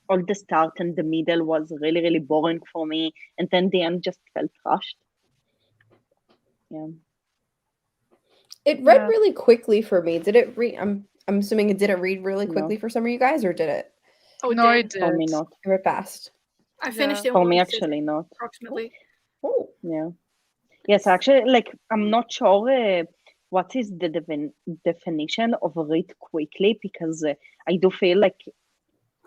Speaker 2: all the start and the middle was really, really boring for me, and then the end just felt rushed.
Speaker 1: It read really quickly for me. Did it read? I'm assuming it didn't read really quickly for some of you guys, or did it?
Speaker 4: Oh,
Speaker 3: no, it did.
Speaker 2: For me, not.
Speaker 1: It read fast.
Speaker 4: I finished it.
Speaker 2: For me, actually, not.
Speaker 4: Approximately.
Speaker 1: Oh.
Speaker 2: Yeah. Yes, actually, like, I'm not sure what is the definition of read quickly, because I do feel like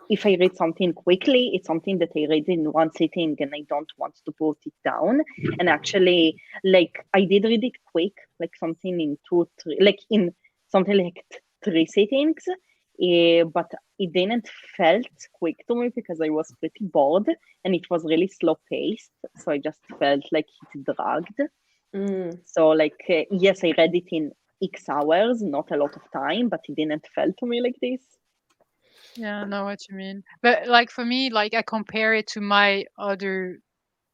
Speaker 2: if I read something quickly, it's something that I read in one sitting and I don't want to put it down. And actually, like, I did read it quick, like something in 2, 3, like in something like 3 sittings, but it didn't felt quick to me because I was pretty bored and it was really slow paced. So I just felt like it dragged. So like, yes, I read it in X hours, not a lot of time, but it didn't feel to me like this.
Speaker 3: Yeah, I know what you mean. But like for me, like I compare it to my other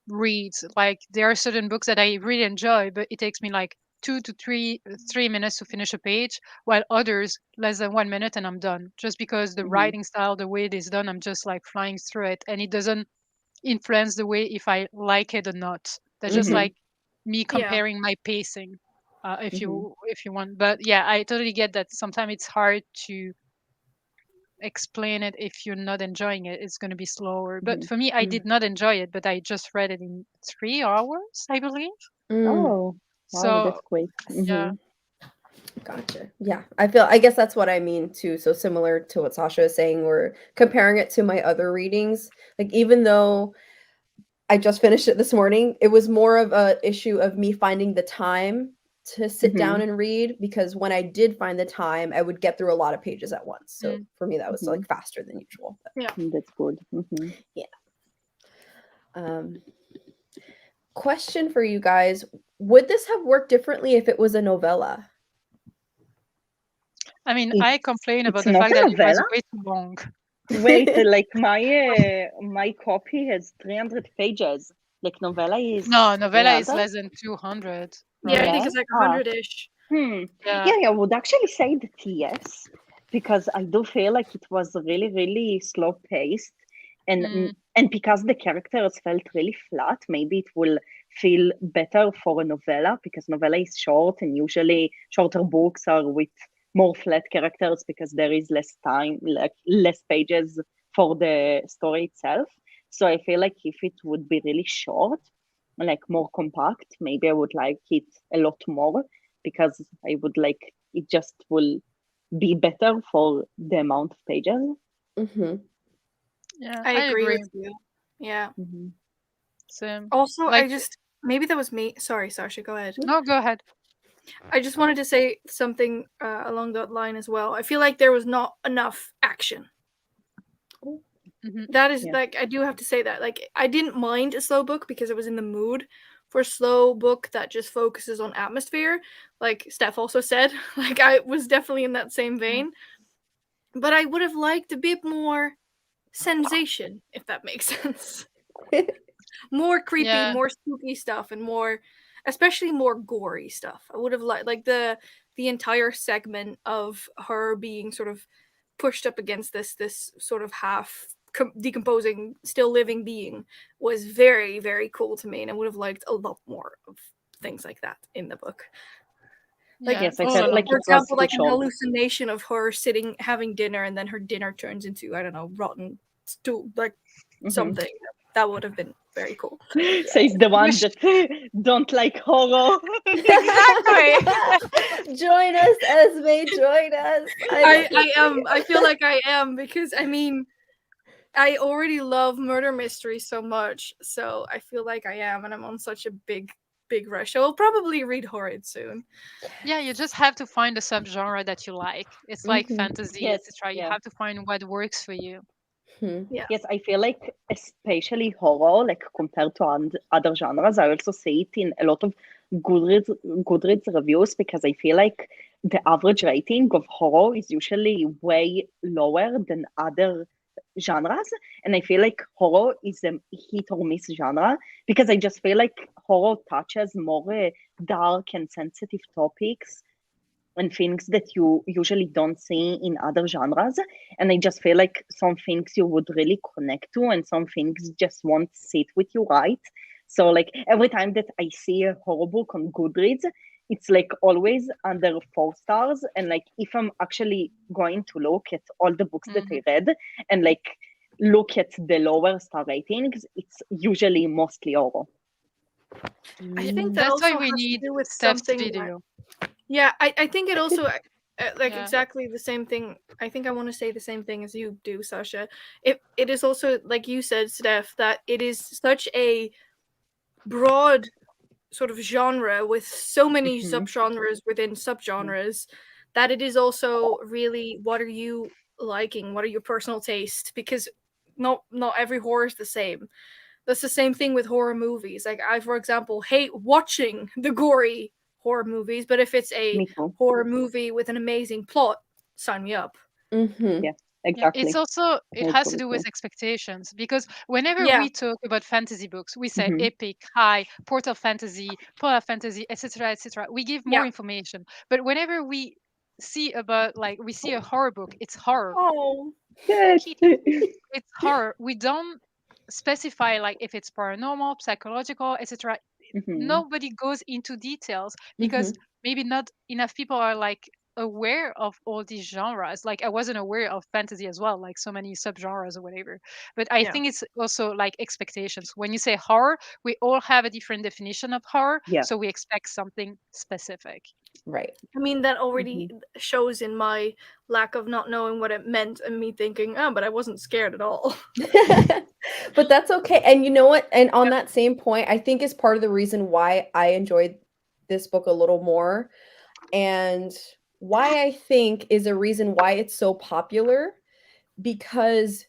Speaker 3: reads. Like there are certain books that I really enjoy, but it takes me like 2 to 3 minutes to finish a page, while others less than 1 minute and I'm done. Just because the writing style, the way it is done, I'm just like flying through it, and it doesn't influence the way if I like it or not. That's just like me comparing my pacing, if you want. But yeah, I totally get that. Sometimes it's hard to explain it if you're not enjoying it. It's going to be slower. But for me, I did not enjoy it, but I just read it in 3 hours, I believe.
Speaker 2: Oh, wow,
Speaker 3: So
Speaker 2: that's great.
Speaker 3: yeah.
Speaker 1: Gotcha. Yeah, I guess that's what I mean too. So similar to what Sasha is saying, we're comparing it to my other readings. Like even though I just finished it this morning, it was more of a issue of me finding the time to sit down and read, because when I did find the time, I would get through a lot of pages at once. So for me, that was like faster than usual. But,
Speaker 2: That's good.
Speaker 1: yeah. Question for you guys: would this have worked differently if it was a novella?
Speaker 3: I mean,
Speaker 2: It's,
Speaker 3: I complain about
Speaker 2: it's
Speaker 3: the
Speaker 2: not
Speaker 3: fact
Speaker 2: a
Speaker 3: that it was
Speaker 2: novella.
Speaker 3: way too long.
Speaker 2: Wait, like my copy has 300 pages. Like novella is
Speaker 3: No, novella is
Speaker 2: 300.
Speaker 3: less than 200.
Speaker 4: Yeah, I
Speaker 3: Right?
Speaker 4: think it's like 100-ish.
Speaker 2: Yeah, I would actually say that yes, because I do feel like it was really, really slow paced, and because the characters felt really flat, maybe it will feel better for a novella, because novella is short, and usually shorter books are with more flat characters because there is less time, like less pages for the story itself. So I feel like if it would be really short, like more compact, maybe I would like it a lot more, because I would like it just will be better for the amount of pages.
Speaker 3: Yeah,
Speaker 4: I
Speaker 3: I
Speaker 4: agree
Speaker 3: agree.
Speaker 4: with you. Yeah.
Speaker 3: Same.
Speaker 4: Also,
Speaker 3: Like,
Speaker 4: maybe that was me. Sorry, Sasha, go ahead.
Speaker 3: no, go ahead.
Speaker 4: I just wanted to say something along that line as well. I feel like there was not enough action. That is like, I do have to say that. Like, I didn't mind a slow book because I was in the mood for a slow book that just focuses on atmosphere. Like Steph also said, like I was definitely in that same vein. But I would have liked a bit more sensation, if that makes sense. More creepy, more spooky stuff, and especially more gory stuff. I would have liked like the entire segment of her being sort of pushed up against this sort of half decomposing, still living being was very, very cool to me, and I would have liked a lot more of things like that in the book. Like,
Speaker 2: yes, I felt like
Speaker 4: for
Speaker 2: it was
Speaker 4: example, like an
Speaker 2: short.
Speaker 4: hallucination of her sitting having dinner, and then her dinner turns into, I don't know, rotten stool, like something. That would have been very cool.
Speaker 2: Says the one that don't like horror.
Speaker 3: Exactly.
Speaker 1: Join us, Esme. Join us.
Speaker 4: I am. I feel like I am, because I mean, I already love murder mysteries so much, so I feel like I am, and I'm on such a big rush. I will probably read Horrid soon.
Speaker 3: Yeah, you just have to find a subgenre that you like. It's like fantasy, etc. You have to find what works for you.
Speaker 2: Yes, I feel like especially horror, like compared to other genres, I also see it in a lot of Goodreads reviews, because I feel like the average rating of horror is usually way lower than other genres, and I feel like horror is a hit or miss genre, because I just feel like horror touches more dark and sensitive topics and things that you usually don't see in other genres. And I just feel like some things you would really connect to, and some things just won't sit with you right. So like every time that I see a horror book on Goodreads, it's like always under 4 stars. And like if I'm actually going to look at all the books that I read and like look at the lower star ratings, it's usually mostly horror.
Speaker 4: I think that
Speaker 3: That's
Speaker 4: also
Speaker 3: why we
Speaker 4: has
Speaker 3: need
Speaker 4: to do with
Speaker 3: Steph's
Speaker 4: something.
Speaker 3: video.
Speaker 4: Yeah, I think it also like exactly the same thing. I think I want to say the same thing as you do, Sasha. It is also, like you said, Steph, that it is such a broad sort of genre with so many subgenres within subgenres that it is also really, what are you liking? What are your personal tastes? Because not every horror is the same. That's the same thing with horror movies. Like I, for example, hate watching the gory horror movies, but if it's a
Speaker 2: Me too.
Speaker 4: horror movie with an amazing plot, sign me up.
Speaker 1: Mm-hmm.
Speaker 2: Yeah,
Speaker 3: Yeah, it's
Speaker 2: exactly.
Speaker 3: also, it
Speaker 2: I
Speaker 3: has to
Speaker 2: totally
Speaker 3: do
Speaker 2: agree.
Speaker 3: with expectations, because whenever
Speaker 4: Yeah.
Speaker 3: we talk about fantasy books, we say
Speaker 2: Mhm.
Speaker 3: epic, high, portal fantasy, polar fantasy, etc., etc. We give more
Speaker 4: Yeah.
Speaker 3: information. But whenever we see about, like, we see a horror book, it's horror.
Speaker 4: Oh.
Speaker 2: Good.
Speaker 3: Kitty, it's horror. We don't specify like if it's paranormal, psychological, etc.
Speaker 2: Mhm.
Speaker 3: Nobody goes into details because
Speaker 1: Mm-hmm.
Speaker 3: maybe not enough people are like aware of all these genres. Like I wasn't aware of fantasy as well, like so many subgenres or whatever. But I
Speaker 4: Yeah.
Speaker 3: think it's also like expectations. When you say horror, we all have a different definition of horror,
Speaker 2: Yeah.
Speaker 3: so we expect something specific.
Speaker 1: Right.
Speaker 4: I mean, that already
Speaker 2: Mhm.
Speaker 4: shows in my lack of not knowing what it meant and me thinking, oh, but I wasn't scared at all.
Speaker 1: But that's okay. And you know what? And on that same point, I think is part of the reason why I enjoyed this book a little more, and why I think is a reason why it's so popular, because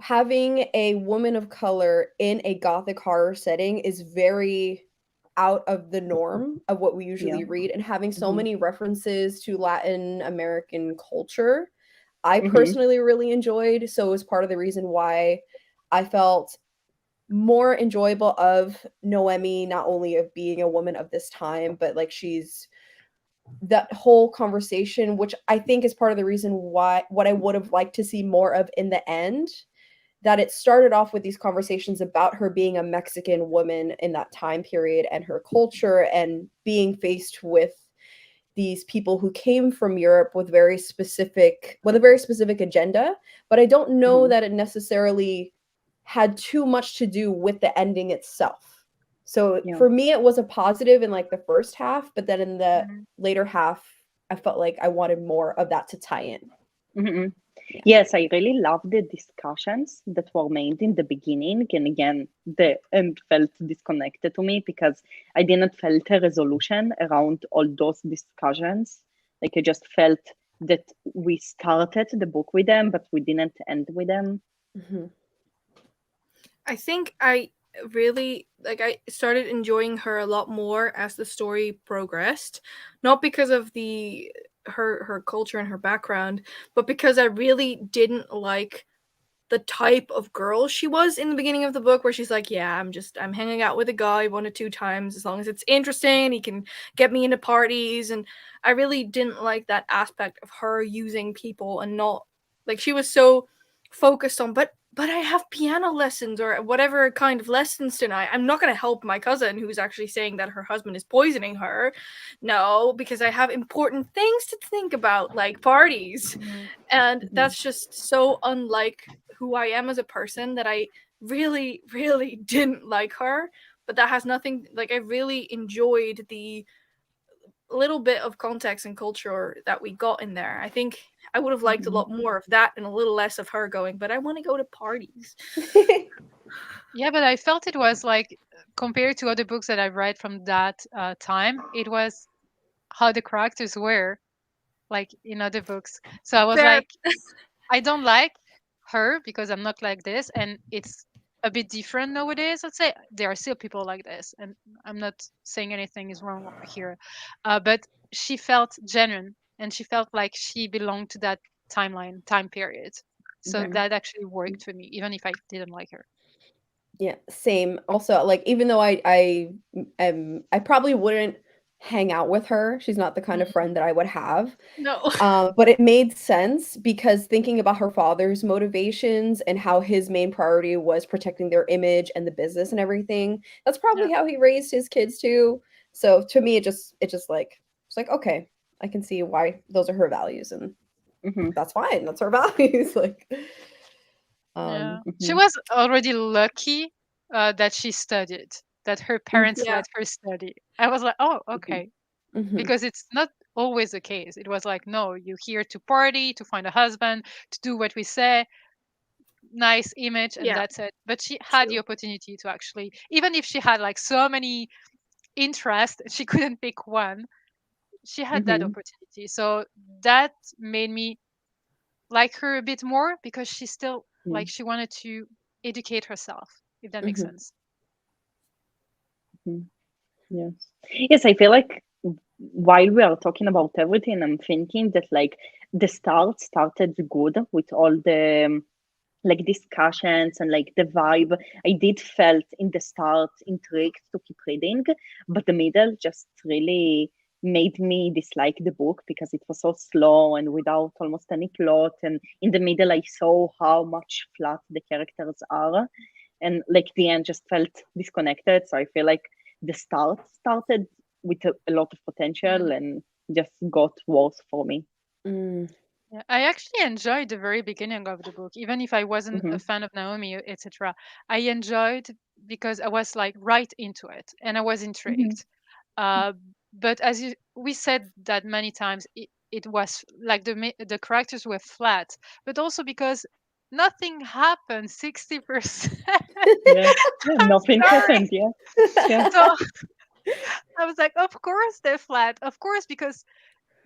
Speaker 1: having a woman of color in a gothic horror setting is very out of the norm of what we
Speaker 2: Yeah.
Speaker 1: usually read, and having so
Speaker 2: Mhm.
Speaker 1: many references to Latin American culture I
Speaker 2: Mhm.
Speaker 1: personally really enjoyed. So it was part of the reason why I felt more enjoyable of Noemi, not only of being a woman of this time, but like she's that whole conversation, which I think is part of the reason why what I would have liked to see more of in the end, that it started off with these conversations about her being a Mexican woman in that time period and her culture and being faced with these people who came from Europe with a very specific agenda, but I don't know
Speaker 2: Mhm.
Speaker 1: that it necessarily had too much to do with the ending itself. So
Speaker 2: Yeah.
Speaker 1: for me it was a positive in like the first half, but then in the
Speaker 3: Mhm.
Speaker 1: later half I felt like I wanted more of that to tie in.
Speaker 2: Mhm.
Speaker 1: Yeah.
Speaker 2: Yes, I really love the discussions that were made in the beginning, and again, the end felt disconnected to me because I didn't felt a resolution around all those discussions. Like I just felt that we started the book with them, but we didn't end with them.
Speaker 1: Mhm.
Speaker 4: I think I really I started enjoying her a lot more as the story progressed, not because of the her culture and her background, but because I really didn't like the type of girl she was in the beginning of the book, where she's like, yeah, I'm hanging out with a guy 1 or 2 times, as long as it's interesting, he can get me into parties. And I really didn't like that aspect of her using people, and not like she was so focused on, but I have piano lessons or whatever kind of lessons tonight. I'm not going to help my cousin who's actually saying that her husband is poisoning her. No, because I have important things to think about, like parties.
Speaker 3: Mhm.
Speaker 4: And
Speaker 1: Mhm.
Speaker 4: that's just so unlike who I am as a person, that I really, really didn't like her. But that has nothing, like, I really enjoyed the little bit of context and culture that we got in there. I think I would have liked a
Speaker 2: Mhm.
Speaker 4: lot more of that and a little less of her going, but I want to go to parties.
Speaker 3: Yeah, but I felt it was like, compared to other books that I read from that time, it was how the characters were like in other books. So I was
Speaker 4: Fair.
Speaker 3: like, I don't like her because I'm not like this, and it's a bit different nowadays. Let's say there are still people like this, and I'm not saying anything is wrong here, but she felt genuine, and she felt like she belonged to that time period. So
Speaker 1: Mhm.
Speaker 3: that actually worked for me, even if I didn't like her.
Speaker 1: Yeah, same. Also, like even though I probably wouldn't hang out with her. She's not the kind of
Speaker 3: Mm.
Speaker 1: friend that I would have.
Speaker 4: No.
Speaker 1: But it made sense because thinking about her father's motivations and how his main priority was protecting their image and the business and everything. That's
Speaker 3: Yeah.
Speaker 1: probably how he raised his kids too. So to me, it just like it's like okay, I can see why those are her values, and
Speaker 2: Mhm.
Speaker 1: that's fine. That's her values. Like,
Speaker 3: Yeah. She
Speaker 2: Mhm.
Speaker 3: was already lucky that she studied, that her parents
Speaker 4: Yeah.
Speaker 3: let her study. I was like, oh,
Speaker 2: Mhm.
Speaker 3: okay.
Speaker 1: mhm,
Speaker 3: Because it's not always the case. It was like, no, you're here to party, to find a husband, to do what we say, nice image, and
Speaker 4: Yeah.
Speaker 3: that's it. But she had the
Speaker 4: True.
Speaker 3: opportunity to actually, even if she had like so many interests, she couldn't pick one. She had that
Speaker 2: Mhm.
Speaker 3: opportunity. So that made me like her a bit more because she still
Speaker 2: Yeah.
Speaker 3: like she wanted to educate herself, if that makes
Speaker 1: mhm,
Speaker 3: sense.
Speaker 2: Mhm. Yes. Yes, I feel like while we are talking about everything, I'm thinking that like the start started good with all the like discussions and like the vibe. I did felt in the start intrigued to keep reading, but the middle just really made me dislike the book because it was so slow and without almost any plot. And in the middle, I saw how much flat the characters are, and like the end just felt disconnected. So I feel like the start started with a lot of potential and just got worse for me.
Speaker 1: Mm.
Speaker 3: Yeah, I actually enjoyed the very beginning of the book, even if I wasn't
Speaker 2: Hmm.
Speaker 3: a fan of Naomi, etc. I enjoyed because I was like right into it and I was
Speaker 2: Hmm.
Speaker 3: intrigued. Uh, but as we said that many times, it was like the characters were flat, but also because nothing happened 60%.
Speaker 2: Yeah, yeah,
Speaker 3: I'm
Speaker 2: nothing
Speaker 3: sorry.
Speaker 2: happened. Yeah, yeah.
Speaker 3: So I was like, of course they're flat. Of course, because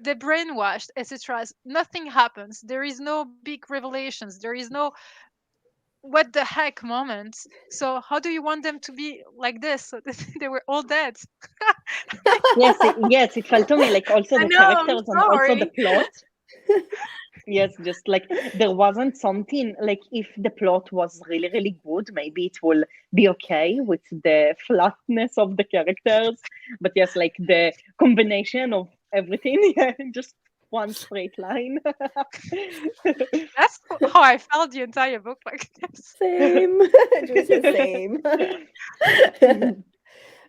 Speaker 3: they're brainwashed, etc. Nothing happens. There is no big revelations. There is no what the heck moments. So how do you want them to be like this? So they were all dead.
Speaker 2: Yes, yes, it felt to me like also
Speaker 4: I
Speaker 2: the
Speaker 4: know, I'm
Speaker 2: characters and also the
Speaker 4: sorry.
Speaker 2: plot. Yes, just like there wasn't something like if the plot was really, really good, maybe it will be okay with the flatness of the characters. But yes, like the combination of everything, yeah, just one straight line.
Speaker 3: That's how I felt the entire book like this.
Speaker 1: Same. Just the same.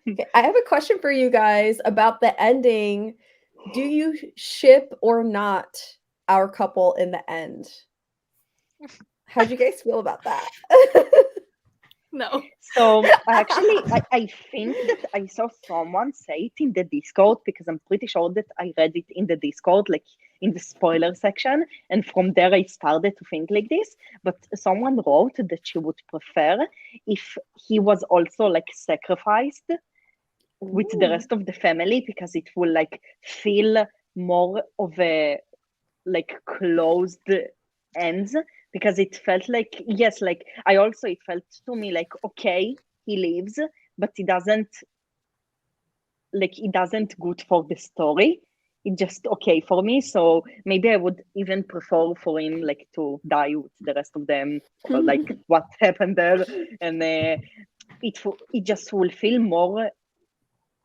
Speaker 1: Okay, I have a question for you guys about the ending. Do you ship or not our couple in the end? How'd you guys feel about that?
Speaker 4: No.
Speaker 2: So I think that I saw someone say it in the Discord because I'm pretty sure that I read it in the Discord, like in the spoiler section, and from there I started to think like this. But someone wrote that she would prefer if he was also like sacrificed with the
Speaker 1: Ooh.
Speaker 2: rest of the family because it will like feel more of a like closed ends because it felt like yes like I also it felt to me like okay he leaves but it doesn't good for the story. It's just okay for me, so maybe I would even prefer for him like to die with the rest of them or like what happened there. And it just will feel more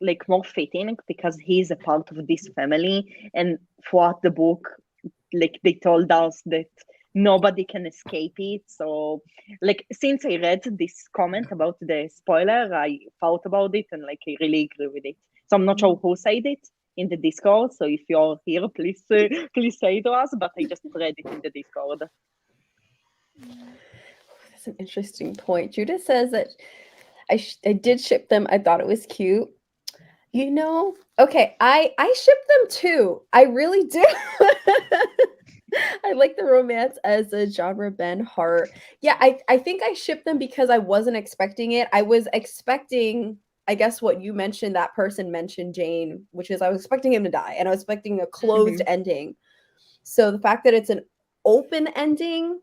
Speaker 2: like more fitting because he's a part of this family, and throughout the book like they told us that nobody can escape it. So like since I read this comment about the spoiler, I thought about it and like I really agree with it. So I'm not sure who said it in the Discord, so if you're here please please say to us, but I just read it in the Discord.
Speaker 1: That's an interesting point. Judith says that I did ship them. I thought it was cute. You know, okay, I ship them too. I really do. I like the romance as a genre Ben Hart. Yeah, I think I shipped them because I wasn't expecting it. I was expecting, I guess what you mentioned, that person mentioned Jane, which is I was expecting him to die and I was expecting a closed
Speaker 2: Mm-hmm.
Speaker 1: ending. So the fact that it's an open ending,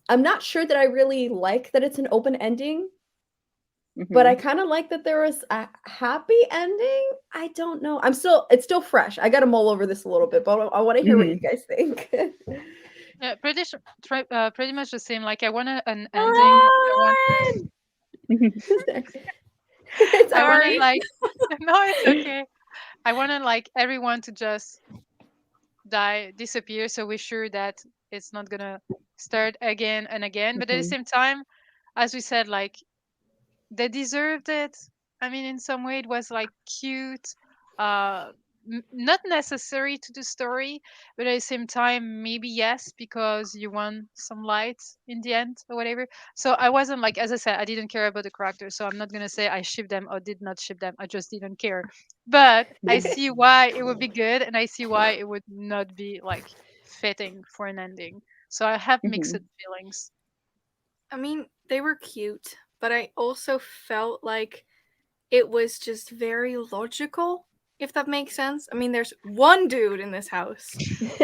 Speaker 1: I'm not sure that I really like that it's an open ending, but I
Speaker 2: Mm-hmm.
Speaker 1: kind of like that there was a happy ending. I don't know. It's still fresh. I got to mull over this a little bit, but I want to hear what you
Speaker 2: Mm-hmm.
Speaker 1: guys think.
Speaker 3: Yeah, pretty much the same. Like I want an ending.
Speaker 1: Who's next? It's
Speaker 3: I wanted
Speaker 4: Sorry.
Speaker 3: like no, it's okay. I wanted like everyone to just die, disappear, so we're sure that it's not gonna start again and again. But at the
Speaker 2: Mm-hmm.
Speaker 3: same time, as we said, like they deserved it. I mean, in some way, it was like cute, uh, not necessary to the story, but at the same time, maybe yes, because you want some light in the end or whatever. So I wasn't like, as I said, I didn't care about the characters, so I'm not gonna say I shipped them or did not ship them. I just didn't care. But I
Speaker 2: Yeah.
Speaker 3: see why it would be good, and I see why it would not be like fitting for an ending. So I have mixed
Speaker 2: Mm-hmm.
Speaker 3: feelings.
Speaker 4: I mean, they were cute, but I also felt like it was just very logical, if that makes sense. I mean, there's one dude in this house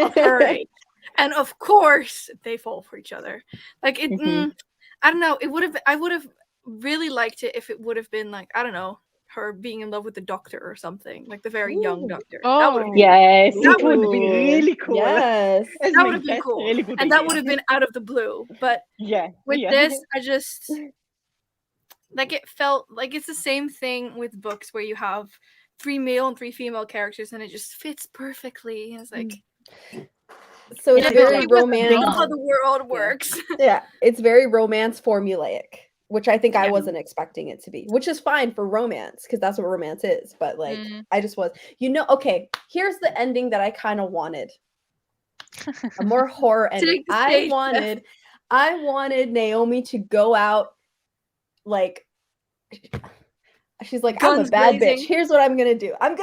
Speaker 4: of her age, and of course they fall for each other. Like
Speaker 2: Mm-hmm.
Speaker 4: I don't know. I would have really liked it if it would have been like, I don't know, her being in love with the doctor or something, like the very young
Speaker 1: Ooh.
Speaker 4: doctor.
Speaker 3: Oh.
Speaker 4: That would have been
Speaker 2: Yes,
Speaker 4: That
Speaker 2: it would be
Speaker 1: Ooh,
Speaker 2: really cool.
Speaker 1: Yes.
Speaker 4: that would have been
Speaker 2: That's
Speaker 4: cool,
Speaker 2: really good
Speaker 4: and that
Speaker 2: idea.
Speaker 4: would have been out of the blue. But
Speaker 2: Yeah,
Speaker 4: with
Speaker 2: yeah.
Speaker 4: this, I just like it felt like it's the same thing with books where you have 3 male and 3 female characters, and it just fits perfectly. It's like
Speaker 1: So it's
Speaker 3: Yeah,
Speaker 1: very
Speaker 3: it was
Speaker 1: romance.
Speaker 4: not how
Speaker 3: wrong.
Speaker 4: the world works.
Speaker 1: Yeah, it's very romance formulaic, which I think I
Speaker 3: Yeah.
Speaker 1: wasn't expecting it to be, which is fine for romance because that's what romance is. But like,
Speaker 3: Mm.
Speaker 1: I just was, okay, here's the ending that I kind of wanted, a more horror ending.
Speaker 4: Take the stage,
Speaker 1: I wanted Naomi to go out like she's like, I'm a
Speaker 4: Guns
Speaker 1: bad
Speaker 4: blazing.
Speaker 1: bitch. Here's what I'm gonna do. I'm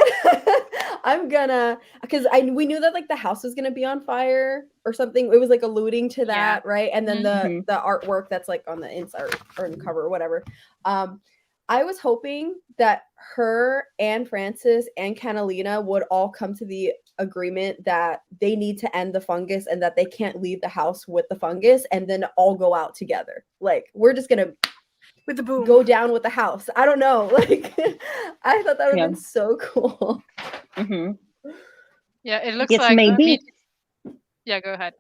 Speaker 1: gonna because we knew that like the house was gonna be on fire or something. It was like alluding to that,
Speaker 3: Yeah.
Speaker 1: right? And then
Speaker 2: Mhm.
Speaker 1: the artwork that's like on the inside or in the cover or whatever. I was hoping that her and Francis and Catalina would all come to the agreement that they need to end the fungus and that they can't leave the house with the fungus and then all go out together. Like we're just gonna
Speaker 4: with the boom.
Speaker 1: go down with the house. I don't know. Like I thought that would have
Speaker 2: Yeah.
Speaker 1: been so cool.
Speaker 2: Mhm.
Speaker 3: Yeah, it looks
Speaker 2: Yes,
Speaker 3: like
Speaker 2: maybe.
Speaker 3: Yeah, go ahead.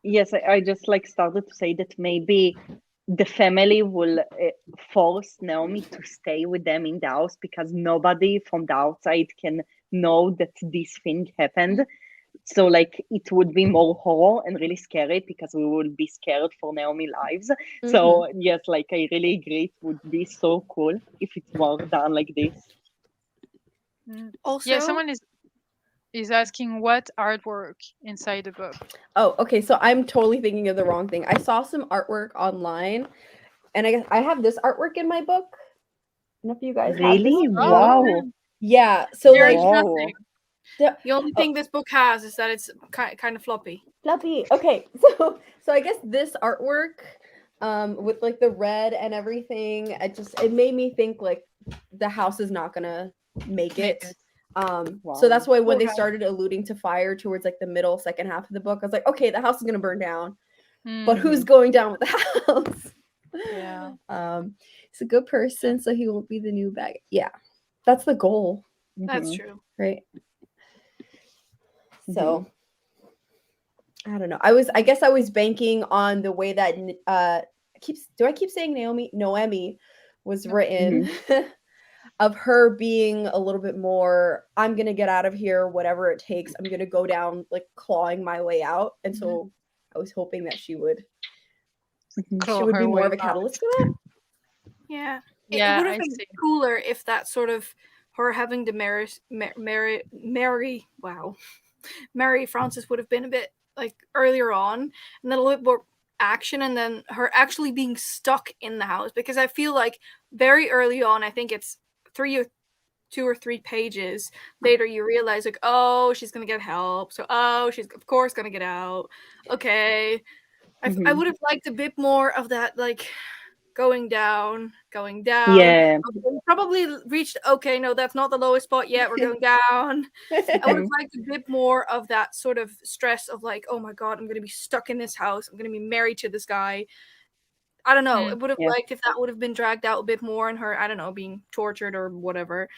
Speaker 2: Yes, I just like started to say that maybe the family will force Naomi to stay with them in the house because nobody from the outside can know that this thing happened. So like it would be more horror and really scary because we would be scared for Naomi lives. So yes, like I really agree, it would be so cool if it were done like this.
Speaker 4: Also,
Speaker 3: Yeah, someone is asking what artwork inside the book.
Speaker 1: Oh, okay. So I'm totally thinking of the wrong thing. I saw some artwork online, and I guess I have this artwork in my book. I don't know if you guys have this.
Speaker 2: Really?
Speaker 1: too.
Speaker 2: Wow.
Speaker 1: Yeah. So
Speaker 3: There
Speaker 1: like
Speaker 3: is
Speaker 2: Wow.
Speaker 3: nothing.
Speaker 4: the only thing this book has is that it's kind of floppy.
Speaker 1: Fluffy. Okay. So I guess this artwork, with like the red and everything, it made me think like the house is not gonna make it. So that's why when they started alluding to fire towards like the middle second half of the book, I was like, okay, the house is gonna burn down, but who's going down with the house?
Speaker 3: Yeah.
Speaker 1: He's a good person, so he won't be the new bag. Yeah, that's the goal,
Speaker 4: That's true.
Speaker 1: right? So I don't know. I guess I was banking on the way that do I keep saying Noemi was written. Of her being a little bit more, I'm gonna get out of here, whatever it takes. I'm gonna go down, like clawing my way out. And so I was hoping that she would be more of a catalyst for that.
Speaker 4: Yeah.
Speaker 3: Yeah,
Speaker 4: It would
Speaker 3: I
Speaker 4: have been
Speaker 3: see.
Speaker 4: cooler if that sort of her having to marry Francis would have been a bit like earlier on, and then a little bit more action, and then her actually being stuck in the house, because I feel like very early on, I think it's 2 or 3 pages later, you realize like, oh, she's gonna get help, so she's of course gonna get out. Okay, I would have liked a bit more of that, like going down.
Speaker 2: Yeah.
Speaker 4: Probably reached, okay, no, that's not the lowest spot yet, we're going down. I would have liked a bit more of that sort of stress of like, oh my god, I'm gonna be stuck in this house, I'm gonna be married to this guy. I don't know. I would have liked if that would have been dragged out a bit more, and her, I don't know, being tortured or whatever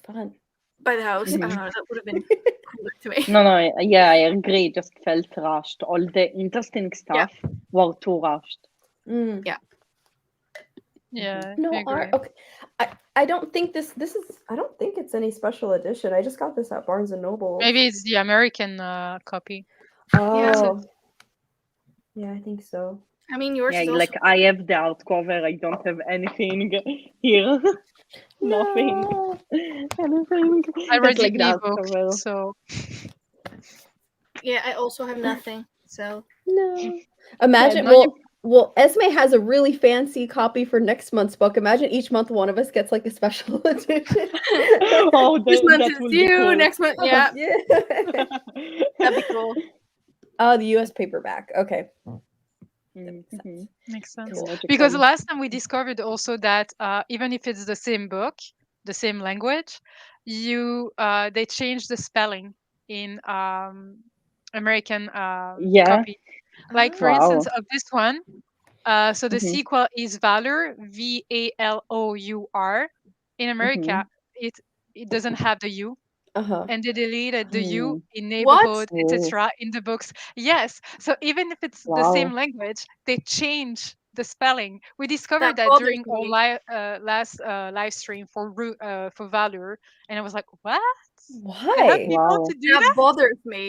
Speaker 1: Fun
Speaker 4: by the house. I don't know. That would have been cooler to me.
Speaker 2: No, yeah, I agree. Just felt rushed. All the interesting stuff were too rushed.
Speaker 4: Yeah.
Speaker 3: Yeah.
Speaker 1: No,
Speaker 3: I agree.
Speaker 1: okay. I don't think this is. I don't think it's any special edition. I just got this at Barnes and Noble.
Speaker 3: Maybe it's the American copy.
Speaker 1: Oh, yeah, I think so.
Speaker 4: I mean, yours
Speaker 2: Yeah,
Speaker 4: is
Speaker 2: like
Speaker 4: also...
Speaker 2: I have the hardcover. I don't have anything here. Nothing. Anything.
Speaker 3: I read
Speaker 2: It's like
Speaker 3: the
Speaker 2: the
Speaker 3: ebook,
Speaker 2: hardcover.
Speaker 3: so
Speaker 4: Yeah, I also have nothing. So
Speaker 1: No. Imagine.
Speaker 2: Yeah,
Speaker 1: Well, Esme has a really fancy copy for next month's book. Imagine each month one of us gets like a special edition.
Speaker 2: Oh,
Speaker 4: this month
Speaker 2: that
Speaker 4: is
Speaker 2: would be
Speaker 4: you.
Speaker 2: cool.
Speaker 4: Next month, yeah,
Speaker 1: Yeah.
Speaker 4: that'd be cool.
Speaker 1: Oh, the US paperback. Okay.
Speaker 3: makes sense.
Speaker 1: Cool.
Speaker 3: Because last time we discovered also that even if it's the same book, the same language, they changed the spelling in American copy. Like for instance of this one, so the sequel is Valor, Valour, in America, it doesn't have the U,
Speaker 1: Uh-huh.
Speaker 3: and they deleted the U
Speaker 2: Hmm.
Speaker 3: in
Speaker 4: What?
Speaker 3: neighborhood, etc. in the books. Yes, so even if it's the same
Speaker 2: Wow.
Speaker 3: language, they change the spelling. We discovered
Speaker 4: That
Speaker 3: that
Speaker 4: bothers
Speaker 3: during our
Speaker 4: me.
Speaker 3: last live stream for Valor, and I was like, what? They have
Speaker 1: Why?
Speaker 3: people
Speaker 2: Wow.
Speaker 3: to do
Speaker 4: That
Speaker 3: that?
Speaker 4: bothers me.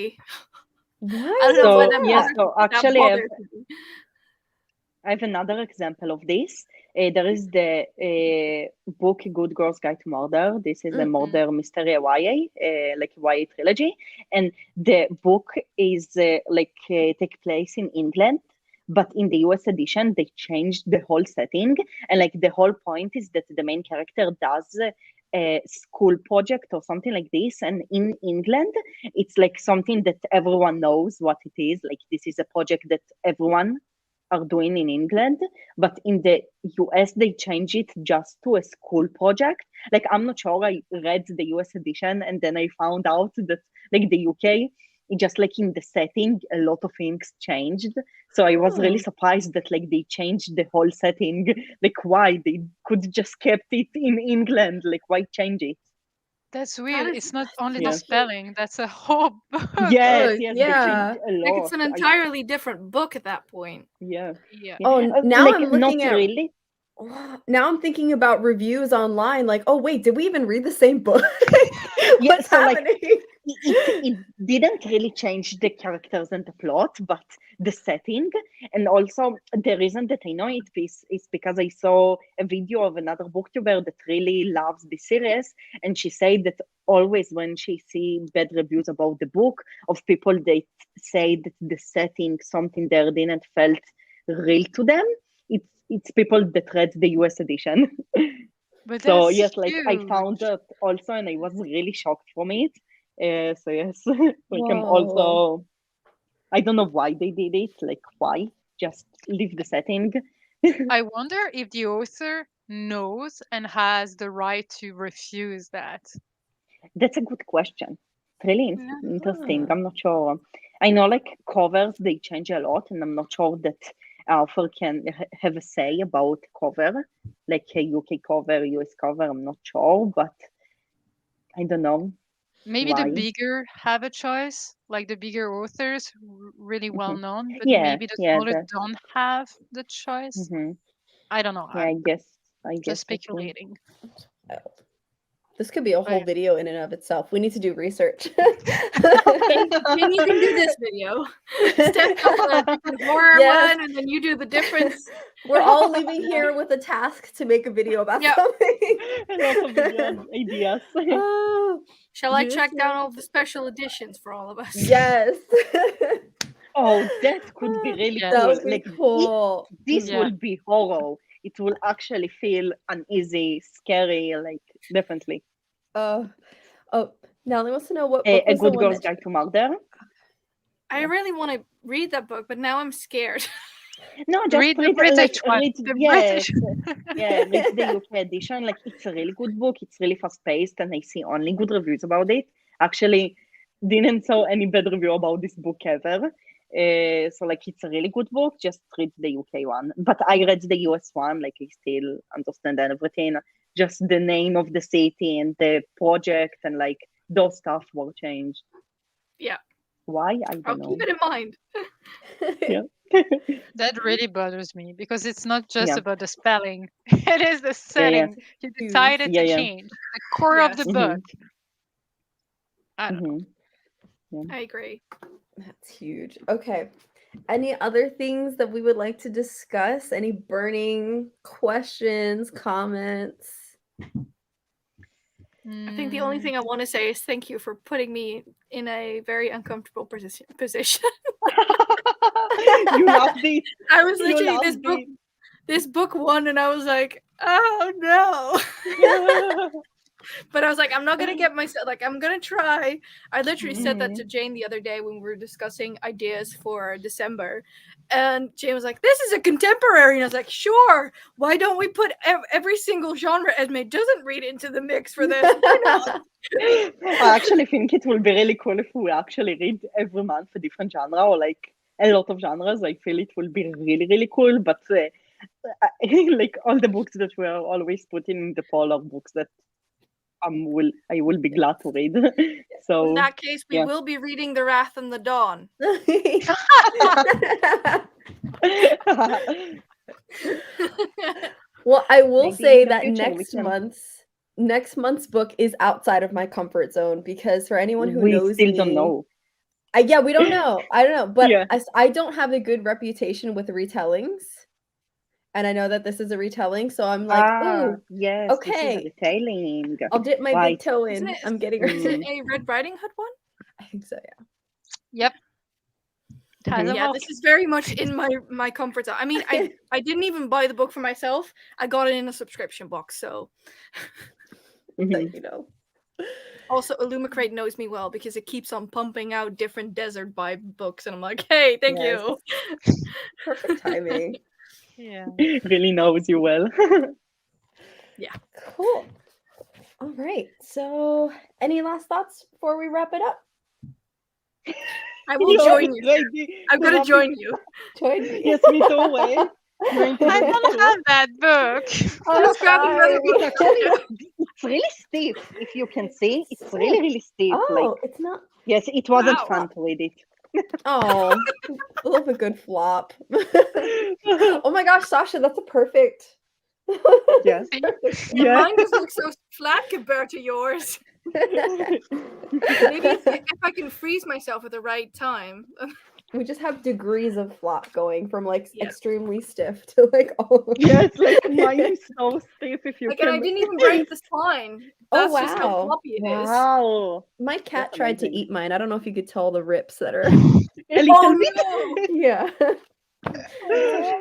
Speaker 1: Why
Speaker 4: I don't
Speaker 1: is
Speaker 4: know why
Speaker 2: So
Speaker 4: that
Speaker 2: yes,
Speaker 1: that?
Speaker 4: bothers
Speaker 2: so
Speaker 4: me. That
Speaker 2: actually
Speaker 4: bothers me.
Speaker 2: I have another example of this. There is the book Good Girls Guide to Murder. This is a
Speaker 1: Mm.
Speaker 2: murder mystery YA, like YA trilogy, and the book is take place in England. But in the US edition, they changed the whole setting, and like the whole point is that the main character does a school project or something like this, and in England, it's like something that everyone knows what it is. Like this is a project that everyone are doing in England, but in the US they change it just to a school project. Like I'm not sure I read the US edition and then I found out that like the UK, just like in the setting, a lot of things changed. So I was really
Speaker 1: Oh.
Speaker 2: surprised that like they changed the whole setting. Like why they could just kept it in England? Like why change it?
Speaker 3: That's
Speaker 4: That
Speaker 3: weird.
Speaker 4: is
Speaker 3: It's not only the
Speaker 2: Yeah.
Speaker 3: spelling, that's a whole book.
Speaker 2: Yes,
Speaker 1: Oh,
Speaker 2: yes, they
Speaker 1: yeah.
Speaker 2: changed a
Speaker 4: like it's
Speaker 2: lot.
Speaker 4: an entirely different book at that point.
Speaker 2: Yeah.
Speaker 3: Yeah.
Speaker 2: Yeah.
Speaker 1: Oh, now
Speaker 2: Like
Speaker 1: I'm
Speaker 2: not
Speaker 1: looking at
Speaker 2: really.
Speaker 1: now I'm thinking about reviews online like, "Oh, wait, did we even read the same book?"
Speaker 2: Yeah,
Speaker 1: What's
Speaker 2: so like
Speaker 1: happening?
Speaker 2: it didn't really change the characters and the plot, but the setting. And also the reason that I know it is because I saw a video of another booktuber that really loves the series, and she said that always when she see bad reviews about the book of people that say that the setting, something there didn't felt real to them, it's people that read the US edition.
Speaker 3: But
Speaker 2: So
Speaker 3: that's
Speaker 2: yes, like I found
Speaker 3: huge.
Speaker 2: that also, and I was really shocked from it. So yes, like I'm
Speaker 1: Whoa.
Speaker 2: also, I don't know why they did it. Like why? Just leave the setting.
Speaker 3: I wonder if the author knows and has the right to refuse that.
Speaker 2: That's a good question. Really
Speaker 4: Yeah.
Speaker 2: interesting.
Speaker 1: Ah.
Speaker 2: I'm not sure. I know like covers they change a lot, and I'm not sure that author can have a say about cover, like a UK cover, US cover. I'm not sure, but I don't know
Speaker 3: Maybe the
Speaker 2: why.
Speaker 3: bigger have a choice, like the bigger authors, really well
Speaker 2: Mhm.
Speaker 3: known, but
Speaker 2: Yeah,
Speaker 3: maybe the
Speaker 2: yeah,
Speaker 3: smaller
Speaker 2: that.
Speaker 3: don't have the choice.
Speaker 2: Hmm.
Speaker 3: I don't know.
Speaker 2: Yeah,
Speaker 3: I'm
Speaker 2: I
Speaker 3: just
Speaker 2: guess so too.
Speaker 3: speculating.
Speaker 1: This could be a whole
Speaker 3: But
Speaker 1: video in and of itself. We need to do research.
Speaker 4: Then you can do this video. Steph does the different horror
Speaker 1: Yes.
Speaker 4: one, and then you do the difference.
Speaker 1: We're all leaving here with a task to make a video about
Speaker 4: Yep.
Speaker 1: something.
Speaker 2: A lot of video ideas.
Speaker 1: Oh,
Speaker 4: Shall I
Speaker 1: this
Speaker 4: track down
Speaker 1: is-
Speaker 4: all the special editions for all of us?
Speaker 1: Yes.
Speaker 2: Oh, that could be really
Speaker 3: Yes.
Speaker 1: That
Speaker 2: cool.
Speaker 1: would be
Speaker 2: Like
Speaker 1: cool.
Speaker 2: this
Speaker 3: Yeah.
Speaker 2: will be horror. It will actually feel uneasy, scary, like definitely.
Speaker 1: Oh, Natalie wants to know what book
Speaker 2: A
Speaker 1: was the
Speaker 2: good
Speaker 1: one
Speaker 2: girl's
Speaker 1: that
Speaker 2: guide to murder.
Speaker 4: I really want to read that book, but now I'm scared.
Speaker 2: No, just
Speaker 3: Read the
Speaker 2: read
Speaker 3: British one.
Speaker 2: read
Speaker 3: The
Speaker 2: yes.
Speaker 3: British.
Speaker 2: Yeah, read the UK edition. Like it's a really good book. It's really fast paced, and I see only good reviews about it. Actually, didn't saw any bad review about this book ever. So like it's a really good book. Just read the UK one. But I read the US one. Like I still understand everything. Just the name of the city and the project and like those stuff were changed.
Speaker 4: Yeah.
Speaker 2: Why? I
Speaker 4: I'll
Speaker 2: don't know.
Speaker 4: keep it in mind.
Speaker 2: Yeah.
Speaker 3: That really bothers me because it's not just
Speaker 2: Yeah.
Speaker 3: about the spelling. It is the
Speaker 2: Yeah.
Speaker 3: setting. You
Speaker 1: Huge.
Speaker 3: decided
Speaker 2: Yeah.
Speaker 3: to
Speaker 2: Yeah.
Speaker 3: change the core of the
Speaker 4: Yes.
Speaker 3: book. I don't know.
Speaker 2: Mm-hmm.
Speaker 4: I agree.
Speaker 1: That's huge. Okay. Any other things that we would like to discuss? Any burning questions, comments?
Speaker 4: I think the only thing I want to say is thank you for putting me in a very uncomfortable position.
Speaker 2: You loved it.
Speaker 4: I was
Speaker 2: You
Speaker 4: literally
Speaker 2: loved it.
Speaker 4: this book won, and I was like, oh no. But I was like, I'm not gonna get myself like I'm gonna try. I literally said that to Jane the other day when we were discussing ideas for December, and Jane was like, "This is a contemporary," and I was like, "Sure. Why don't we put every single genre Esme doesn't read into the mix for this? Why not?"
Speaker 2: I actually think it will be really cool if we actually read every month a different genre or like a lot of genres. I feel it will be really, really cool. But like all the books that were always put in the poll are books that I will be glad to read. So
Speaker 4: In that case, we
Speaker 2: yeah.
Speaker 4: will be reading The Wrath and the Dawn.
Speaker 1: Well, I will
Speaker 2: Maybe
Speaker 1: say
Speaker 2: in the
Speaker 1: that
Speaker 2: future we can.
Speaker 1: next month's book is outside of my comfort zone because for anyone who
Speaker 2: We
Speaker 1: knows
Speaker 2: still don't
Speaker 1: me,
Speaker 2: know.
Speaker 1: yeah, we don't know. I don't know, but
Speaker 2: Yeah.
Speaker 1: I don't have a good reputation with retellings, and I know that this is a retelling, so I'm like, ooh,
Speaker 2: Yes, this is a
Speaker 1: okay,
Speaker 2: retailing.
Speaker 1: I'll dip my big
Speaker 2: Right.
Speaker 1: toe
Speaker 4: Isn't
Speaker 1: in.
Speaker 4: it?
Speaker 1: I'm getting
Speaker 4: Is it
Speaker 1: ready.
Speaker 4: a Red Riding Hood one?
Speaker 1: I think so, yeah.
Speaker 3: Yep. It has a
Speaker 4: Yeah,
Speaker 3: book.
Speaker 4: this is very much in my comfort zone. I mean, I didn't even buy the book for myself. I got it in a subscription box. So
Speaker 2: Mhm.
Speaker 1: You know.
Speaker 4: also, Illumicrate knows me well because it keeps on pumping out different desert vibe books, and I'm like, hey, thank
Speaker 1: Yes.
Speaker 4: you.
Speaker 1: Perfect timing.
Speaker 3: Yeah.
Speaker 2: Really knows you well.
Speaker 1: Cool. All right. So, any last thoughts before we wrap it up?
Speaker 4: I will
Speaker 2: You're
Speaker 4: join you.
Speaker 2: ready
Speaker 4: I'm
Speaker 2: to
Speaker 4: gonna
Speaker 2: wrap it.
Speaker 4: join you.
Speaker 1: Join me.
Speaker 2: Yes, me too. Wait. Going to
Speaker 3: I
Speaker 2: do it
Speaker 3: don't
Speaker 2: too.
Speaker 3: have that book.
Speaker 1: I'm
Speaker 4: Let's grab another
Speaker 1: sorry.
Speaker 4: book.
Speaker 2: It's really stiff. If you can see, it's really, really stiff.
Speaker 1: Oh,
Speaker 2: Like,
Speaker 1: it's not.
Speaker 2: yes, it wasn't
Speaker 4: Wow.
Speaker 2: fun to read it.
Speaker 1: Oh, I love a good flop. Oh my gosh, Sasha, that's a perfect.
Speaker 2: Yes.
Speaker 1: Perfect
Speaker 4: Yeah,
Speaker 2: Yeah.
Speaker 4: mine doesn't look so flat compared to yours. Maybe if I can freeze myself at the right time.
Speaker 1: We just have degrees of flop going from like
Speaker 4: Yeah.
Speaker 1: extremely stiff to like all.
Speaker 2: Yes, like mine is so stiff. If you
Speaker 4: Like,
Speaker 2: can.
Speaker 4: and I didn't even break the spine.
Speaker 1: Oh,
Speaker 4: That's just how
Speaker 1: wow.
Speaker 4: floppy it is.
Speaker 2: Wow.
Speaker 1: My cat
Speaker 2: That's
Speaker 1: tried to
Speaker 2: amazing.
Speaker 1: eat mine. I don't know if you could tell the rips that are.
Speaker 2: A little
Speaker 4: Oh
Speaker 2: bit.
Speaker 4: no!
Speaker 1: Yeah.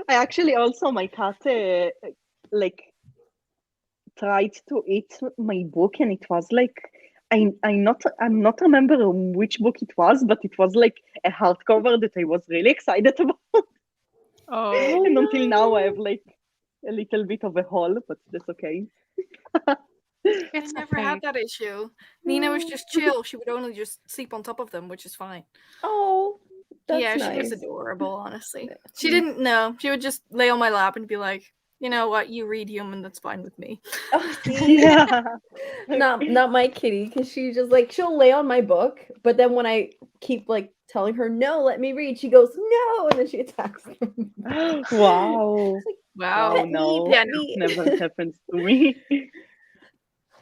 Speaker 2: I actually also my cat like tried to eat my book, and it was like I'm not remembering which book it was, but it was like a hardcover that I was really excited about.
Speaker 3: Oh.
Speaker 2: And until now I have like a little bit of a hole, but that's okay.
Speaker 4: I
Speaker 3: It's
Speaker 4: never
Speaker 3: okay.
Speaker 4: had that issue. Nina was just chill. She would only just sleep on top of them, which is fine.
Speaker 1: Oh, that's
Speaker 4: yeah,
Speaker 1: nice.
Speaker 4: she was adorable, honestly. She didn't know. She would just lay on my lap and be like, you know what, you read human, that's fine with me.
Speaker 1: Oh, see,
Speaker 2: Yeah.
Speaker 1: not my kitty, because she just like she'll lay on my book, but then when I keep like telling her no, let me read, she goes no, and then she attacks them.
Speaker 2: Wow.
Speaker 4: Wow.
Speaker 1: Let me,
Speaker 2: No.
Speaker 1: pet
Speaker 4: Yeah,
Speaker 1: me.
Speaker 2: Never happens to me.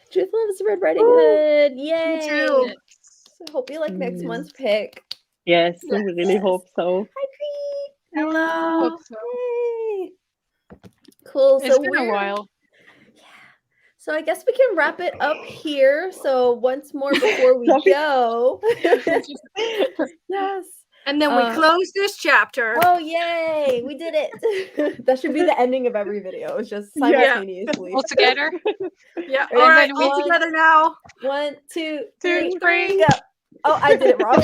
Speaker 1: Truth loves Red Riding
Speaker 2: Woo.
Speaker 1: Hood. Yay!
Speaker 4: too.
Speaker 1: So hope you like next
Speaker 2: Mm.
Speaker 1: month's pick.
Speaker 2: Yes,
Speaker 4: Yes.
Speaker 2: we really hope so.
Speaker 1: Hi, Cree.
Speaker 4: Hello.
Speaker 3: Hope so.
Speaker 1: Yay. Cool.
Speaker 3: It's
Speaker 1: So
Speaker 3: been a while.
Speaker 1: So I guess we can wrap it up here. So once more before we
Speaker 2: Love it.
Speaker 1: go. Yes.
Speaker 4: And then we close this chapter.
Speaker 1: Oh, yay! We did it. That should be the ending of every video. It's just
Speaker 2: Yeah.
Speaker 1: simultaneously.
Speaker 3: All together.
Speaker 4: Yeah.
Speaker 1: And
Speaker 4: All right,
Speaker 3: then
Speaker 4: all together now.
Speaker 1: 1, 2,
Speaker 3: Two,
Speaker 1: 3,
Speaker 3: three.
Speaker 1: go. Oh, I did it wrong.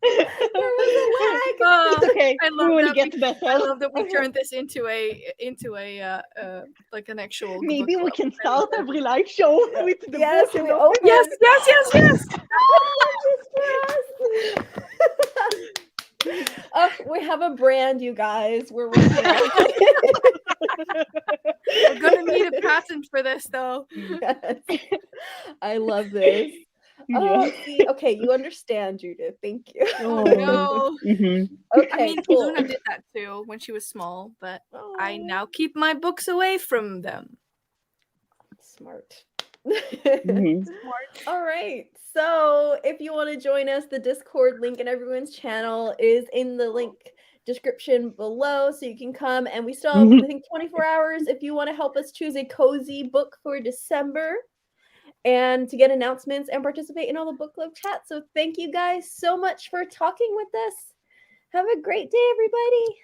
Speaker 1: There was a lag.
Speaker 2: It's okay.
Speaker 4: I
Speaker 2: We
Speaker 4: love
Speaker 2: will
Speaker 4: that
Speaker 2: get better.
Speaker 4: I love that we turned this into a like an actual.
Speaker 2: Maybe
Speaker 4: book
Speaker 2: we
Speaker 4: club.
Speaker 2: can
Speaker 4: I love
Speaker 2: start
Speaker 4: it.
Speaker 2: every live show with the
Speaker 1: Yes,
Speaker 2: book.
Speaker 1: we
Speaker 2: and
Speaker 1: open.
Speaker 4: Yes, yes, yes, yes.
Speaker 1: Oh, we have a brand, you guys. We're working on it.
Speaker 4: We're gonna need a patent for this, though.
Speaker 1: Yes. I love this. Oh, see, okay, you understand, Judith. Thank you.
Speaker 4: Oh no.
Speaker 2: Mm-hmm.
Speaker 1: Okay,
Speaker 4: I mean,
Speaker 1: cool.
Speaker 4: Luna did that too when she was small, but I
Speaker 1: Oh,
Speaker 4: now keep my books away from them.
Speaker 1: smart.
Speaker 2: Mm-hmm.
Speaker 1: All right. So if you want to join us, the Discord link in everyone's channel is in the link description below. So you can come, and we still have, I think, 24 hours if you want to help us choose a cozy book for December and to get announcements and participate in all the book club chat. So thank you guys so much for talking with us. Have a great day, everybody.